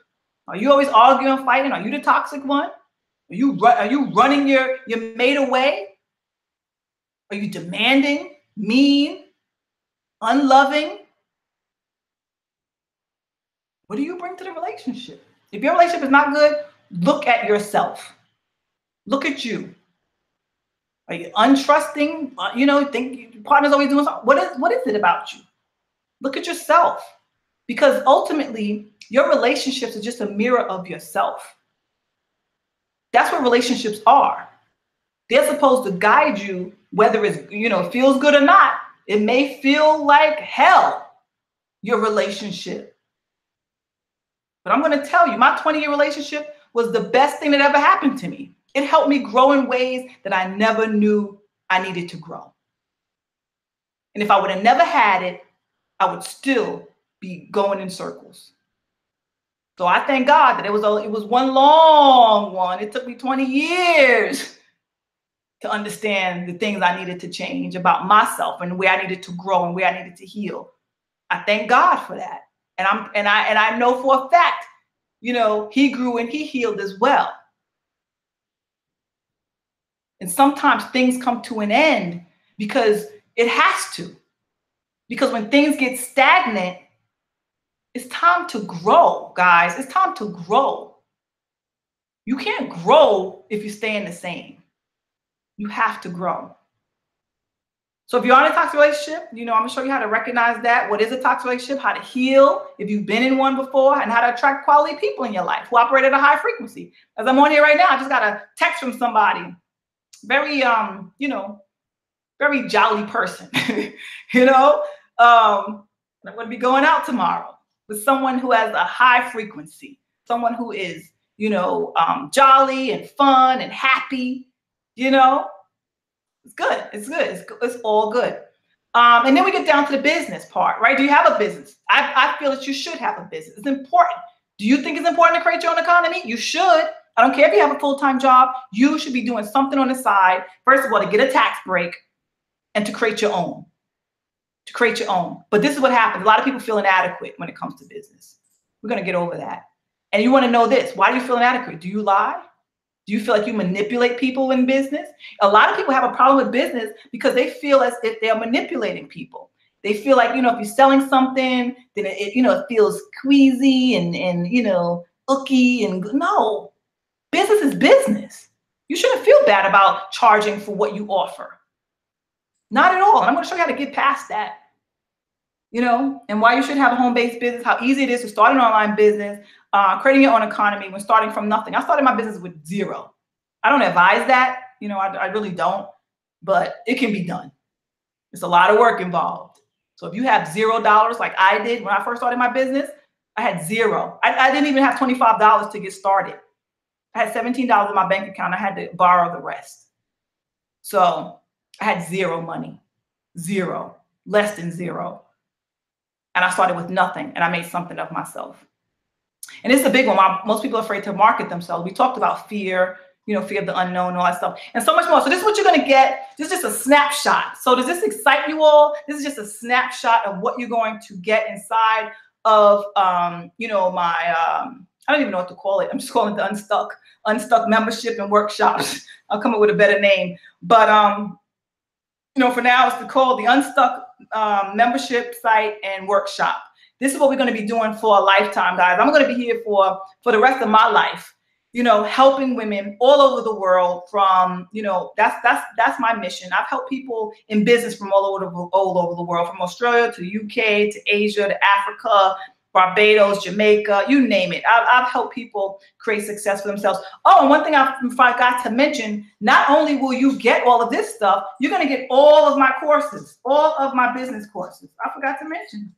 Are you always arguing, fighting? Are you the toxic one? Are you running your mate away? Are you demanding, mean, unloving? What do you bring to the relationship? If your relationship is not good, look at yourself. Look at you. Are you untrusting? Think your partner's always doing something? What is it about you? Look at yourself. Because ultimately, your relationships are just a mirror of yourself. That's what relationships are. They're supposed to guide you, whether it's, feels good or not. It may feel like hell, your relationship. But I'm going to tell you, my 20-year relationship was the best thing that ever happened to me. It helped me grow in ways that I never knew I needed to grow. And if I would have never had it, I would still be going in circles. So I thank God that it was one long one. It took me 20 years to understand the things I needed to change about myself and where I needed to grow and where I needed to heal. I thank God for that. And I know for a fact, you know, he grew and he healed as well. And sometimes things come to an end because it has to. Because when things get stagnant, it's time to grow, guys. It's time to grow. You can't grow if you stay in the same. You have to grow. So if you're in a toxic relationship, you know, I'm gonna show you how to recognize that. What is a toxic relationship? How to heal if you've been in one before, and how to attract quality people in your life who operate at a high frequency. As I'm on here right now, I just got a text from somebody, very, you know, very jolly person, you know. I'm going to be going out tomorrow with someone who has a high frequency, someone who is, you know, jolly and fun and happy, you know. It's good. It's good. It's all good. And then we get down to the business part, right? Do you have a business? I feel that you should have a business. It's important. Do you think it's important to create your own economy? You should. I don't care if you have a full-time job. You should be doing something on the side, first of all, to get a tax break and to create your own. To create your own. But this is what happens. A lot of people feel inadequate when it comes to business. We're going to get over that. And you want to know this. Why do you feel inadequate? Do you lie? Do you feel like you manipulate people in business? A lot of people have a problem with business because they feel as if they're manipulating people. They feel like, you know, if you're selling something, then it you know, it feels queasy and you know, icky. And no, business is business. You shouldn't feel bad about charging for what you offer. Not at all. And I'm going to show you how to get past that. You know, and why you should have a home-based business, how easy it is to start an online business, creating your own economy when starting from nothing. I started my business with zero. I don't advise that. You know, I really don't, but it can be done. It's a lot of work involved. So if you have $0 like I did when I first started my business, I had zero. I didn't even have $25 to get started. I had $17 in my bank account. I had to borrow the rest. So I had zero money, zero, less than zero. And I started with nothing, and I made something of myself. And it's a big one. Most people are afraid to market themselves. We talked about fear, you know, fear of the unknown, all that stuff, and so much more. So this is what you're going to get. This is just a snapshot. So does this excite you all? This is just a snapshot of what you're going to get inside of, you know, my, I don't even know what to call it. I'm just calling it the Unstuck membership and workshops. I'll come up with a better name. But, you know, for now, it's called the Unstuck membership site and workshop. This is what we're going to be doing for a lifetime, guys. I'm going to be here for the rest of my life, you know, helping women all over the world from, you know, that's my mission. I've helped people in business from all over the world, from Australia to the UK to Asia to Africa, Barbados, Jamaica, you name it. I've helped people create success for themselves. Oh, and one thing I forgot to mention, not only will you get all of this stuff, you're going to get all of my courses, all of my business courses. I forgot to mention,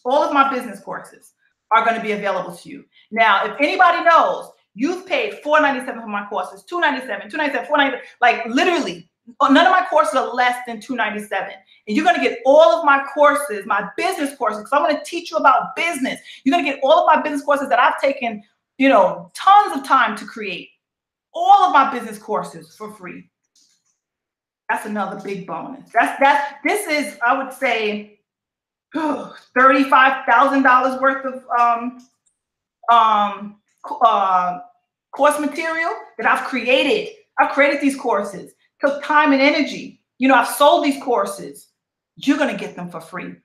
all of my business courses are going to be available to you. Now, if anybody knows, you've paid $497 for my courses, $297, $297, $497, like literally, none of my courses are less than $297. And you're going to get all of my courses, my business courses, because I'm going to teach you about business. You're going to get all of my business courses that I've taken, you know, tons of time to create. All of my business courses for free. That's another big bonus. This is, I would say, $35,000 worth of course material that I've created. I've created these courses. Took time and energy. You know, I've sold these courses. You're going to get them for free,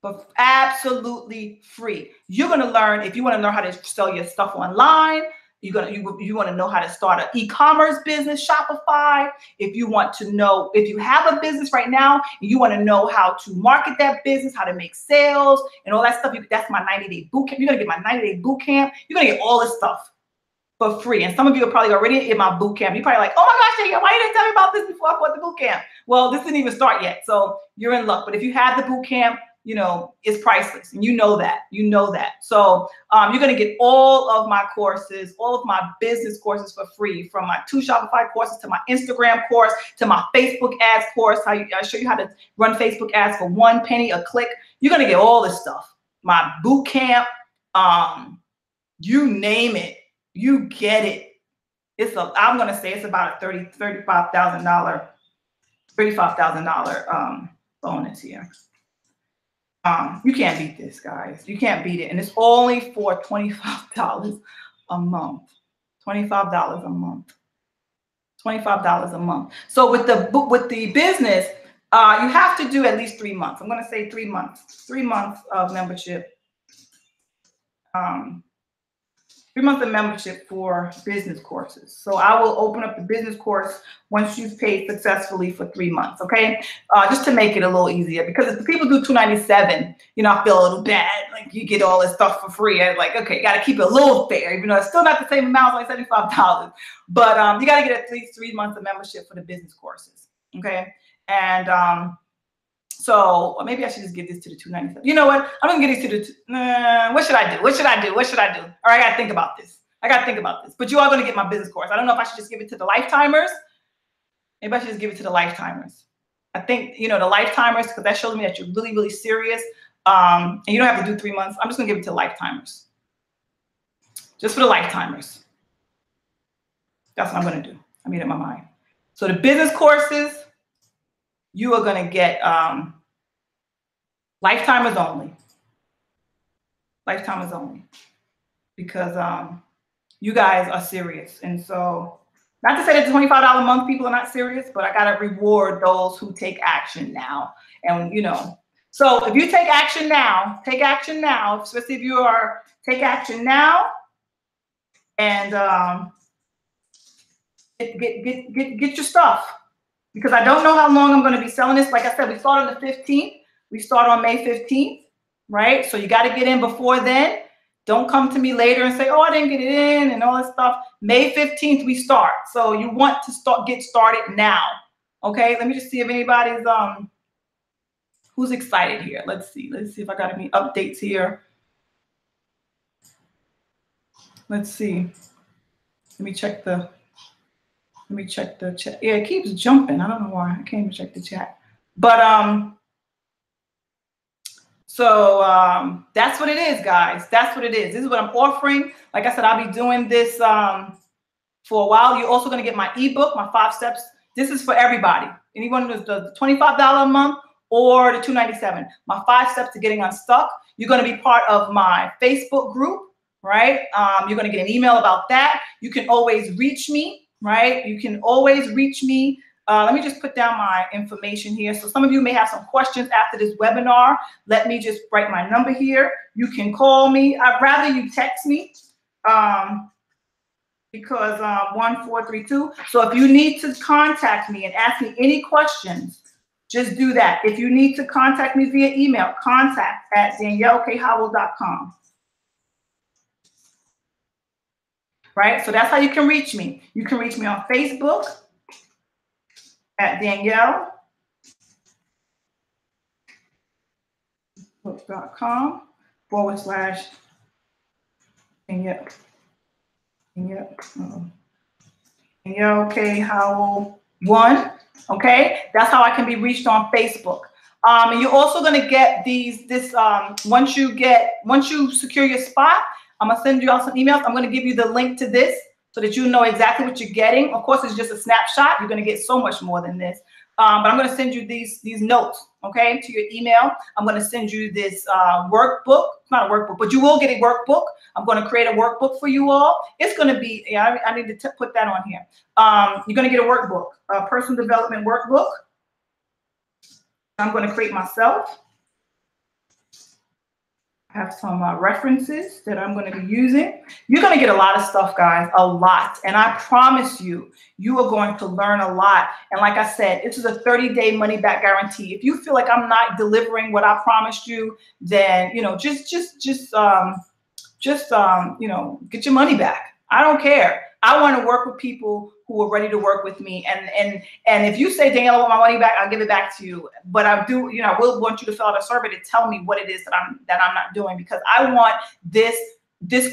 but absolutely free. You're going to learn, if you want to learn how to sell your stuff online, you want to know how to start an e-commerce business, Shopify. If you want to know, if you have a business right now, and you want to know how to market that business, how to make sales and all that stuff, that's my 90-day boot camp. You're going to get my 90-day boot camp. You're going to get all this stuff for free. And some of you are probably already in my boot camp. You're probably like, oh my gosh, why you didn't tell me about this before I bought the boot camp? Well, this didn't even start yet. So you're in luck. But if you have the boot camp, you know, is priceless. And you know that. So you're going to get all of my courses, all of my business courses for free, from my 2 Shopify courses to my Instagram course to my Facebook ads course. I show you how to run Facebook ads for 1 penny a click. You're going to get all this stuff. My boot camp, you name it, you get it. I'm going to say it's about a $35,000 bonus here. You can't beat this, guys. You can't beat it. And it's only for $25 a month. $25 a month. $25 a month. So with the business, you have to do at least 3 months. I'm going to say 3 months. 3 months of membership. 3 months of membership for business courses. So I will open up the business course once you've paid successfully for 3 months, okay? Just to make it a little easier, because if the people do $297, you know, I feel a little bad. Like, you get all this stuff for free. I'm like, okay, got to keep it a little fair, even though it's still not the same amount, it's like $75. But you got to get at least 3 months of membership for the business courses, okay? And so maybe I should just give this to the $297. You know what? I'm gonna give these to the. What should I do? All right, I gotta think about this. But you are gonna get my business course. I don't know if I should just give it to the lifetimers. Maybe I should just give it to the lifetimers. I think, you know, the lifetimers, because that shows me that you're really, really serious. And you don't have to do 3 months. I'm just gonna give it to lifetimers. Just for the lifetimers. That's what I'm gonna do. I made up my mind. So the business courses, you are going to get lifetimers only. Lifetimers only. Because you guys are serious. And so, not to say that the $25 a month people are not serious, but I got to reward those who take action now. And, you know, so if you take action now, especially if you are, take action now and get your stuff. Because I don't know how long I'm going to be selling this. Like I said, we start on the 15th. We start on May 15th, right? So you got to get in before then. Don't come to me later and say, oh, I didn't get it in and all this stuff. May 15th, we start. So you want to get started now. Okay, let me just see if anybody's, who's excited here. Let's see if I got any updates here. Let's see. Let me check the chat. Yeah, it keeps jumping. I don't know why. I can't even check the chat. But that's what it is, guys. That's what it is. This is what I'm offering. Like I said, I'll be doing this for a while. You're also going to get my ebook, my 5 steps. This is for everybody. Anyone who does the $25 a month or the $297. My 5 steps to getting unstuck. You're going to be part of my Facebook group, right? You're going to get an email about that. You can always reach me. Right? You can always reach me. Let me just put down my information here. So some of you may have some questions after this webinar. Let me just write my number here. You can call me. I'd rather you text me because 1432. So if you need to contact me and ask me any questions, just do that. If you need to contact me via email, contact@daniellekahowell.com. Right? So that's how you can reach me. You can reach me on Facebook at daniellekahowell.com/Danielle K. Howell 1. Okay, that's how I can be reached on Facebook. And you're also going to get once you secure your spot, I'm going to send you out some emails. I'm going to give you the link to this so that you know exactly what you're getting. Of course, it's just a snapshot. You're going to get so much more than this. But I'm going to send you these notes, okay, to your email. I'm going to send you this workbook. It's not a workbook, but you will get a workbook. I'm going to create a workbook for you all. It's going to be, yeah, I need to put that on here. You're going to get a workbook, a personal development workbook. I'm going to create myself. I have some references that I'm going to be using. You're going to get a lot of stuff, guys, a lot. And I promise you, you are going to learn a lot. And like I said, this is a 30-day money-back guarantee. If you feel like I'm not delivering what I promised you, then, you know, just you know, get your money back. I don't care. I want to work with people who are ready to work with me. And if you say, Danielle, I want my money back, I'll give it back to you. But I do, I will want you to fill out a survey to tell me what it is that I'm not doing, because I want this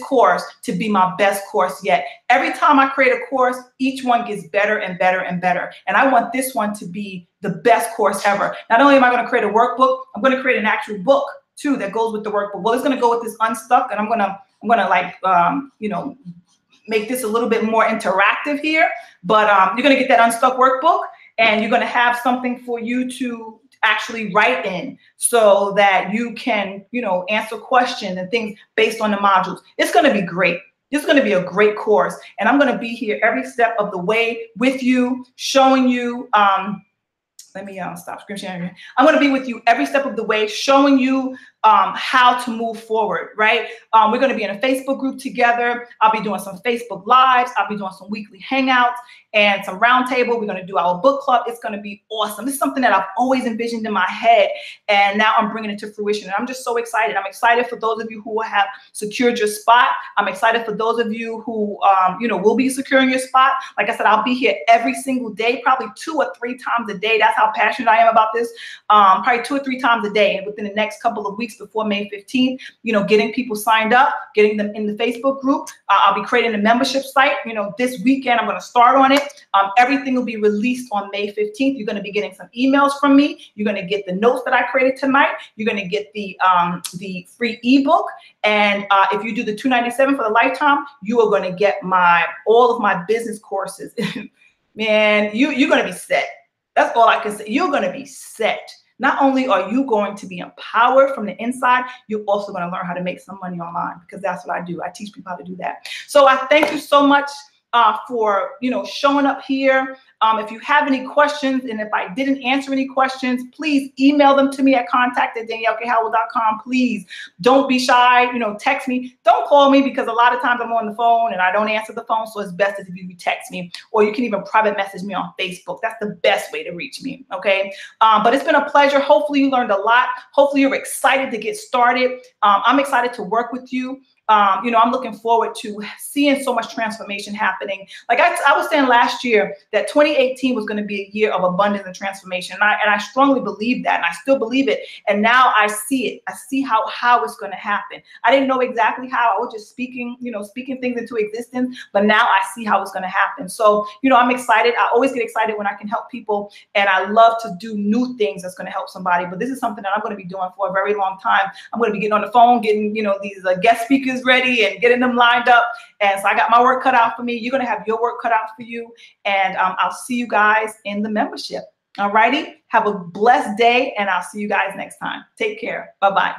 course to be my best course yet. Every time I create a course, each one gets better and better and better. And I want this one to be the best course ever. Not only am I going to create a workbook, I'm going to create an actual book too that goes with the workbook. Well, it's going to go with this Unstuck, and I'm gonna like make this a little bit more interactive here. But you're going to get that Unstuck workbook, and you're going to have something for you to actually write in so that you can, answer questions and things based on the modules. It's going to be great. This is going to be a great course. And I'm going to be here every step of the way with you, showing you, let me stop screen sharing. I'm going to be with you every step of the way, showing you how to move forward, right? We're going to be in a Facebook group together. I'll be doing some Facebook Lives. I'll be doing some weekly hangouts and some roundtable. We're going to do our book club. It's going to be awesome. This is something that I've always envisioned in my head, and now I'm bringing it to fruition. And I'm just so excited. I'm excited for those of you who have secured your spot. I'm excited for those of you who, will be securing your spot. Like I said, I'll be here every single day, probably 2 or 3 times a day. That's how passionate I am about this. Probably 2 or 3 times a day, and within the next couple of weeks before May 15th, getting people signed up, getting them in the Facebook group. I'll be creating a membership site. This weekend I'm going to start on it. Everything will be released on May 15th. You're going to be getting some emails from me. You're going to get the notes that I created tonight. You're going to get the free ebook. And if you do the $297 for the lifetime, you are going to get all of my business courses. Man, you're going to be set. That's all I can say. You're going to be set. Not only are you going to be empowered from the inside, you're also going to learn how to make some money online, because that's what I do. I teach people how to do that. So I thank you so much for showing up here. If you have any questions, and if I didn't answer any questions, please email them to me at contact@daniellekhowell.com. Please don't be shy. Text me. Don't call me, because a lot of times I'm on the phone and I don't answer the phone. So it's best if you text me, or you can even private message me on Facebook. That's the best way to reach me. Okay. But it's been a pleasure. Hopefully you learned a lot. Hopefully you're excited to get started. I'm excited to work with you. I'm looking forward to seeing so much transformation happening. Like I was saying last year that 2018 was going to be a year of abundance and transformation. And I strongly believe that, and I still believe it. And now I see it. I see how it's going to happen. I didn't know exactly how. I was just speaking things into existence. But now I see how it's going to happen. So, I'm excited. I always get excited when I can help people. And I love to do new things that's going to help somebody. But this is something that I'm going to be doing for a very long time. I'm going to be getting on the phone, getting, these guest speakers ready and getting them lined up. And so I got my work cut out for me. You're going to have your work cut out for you. And I'll see you guys in the membership. All righty. Have a blessed day, and I'll see you guys next time. Take care. Bye-bye.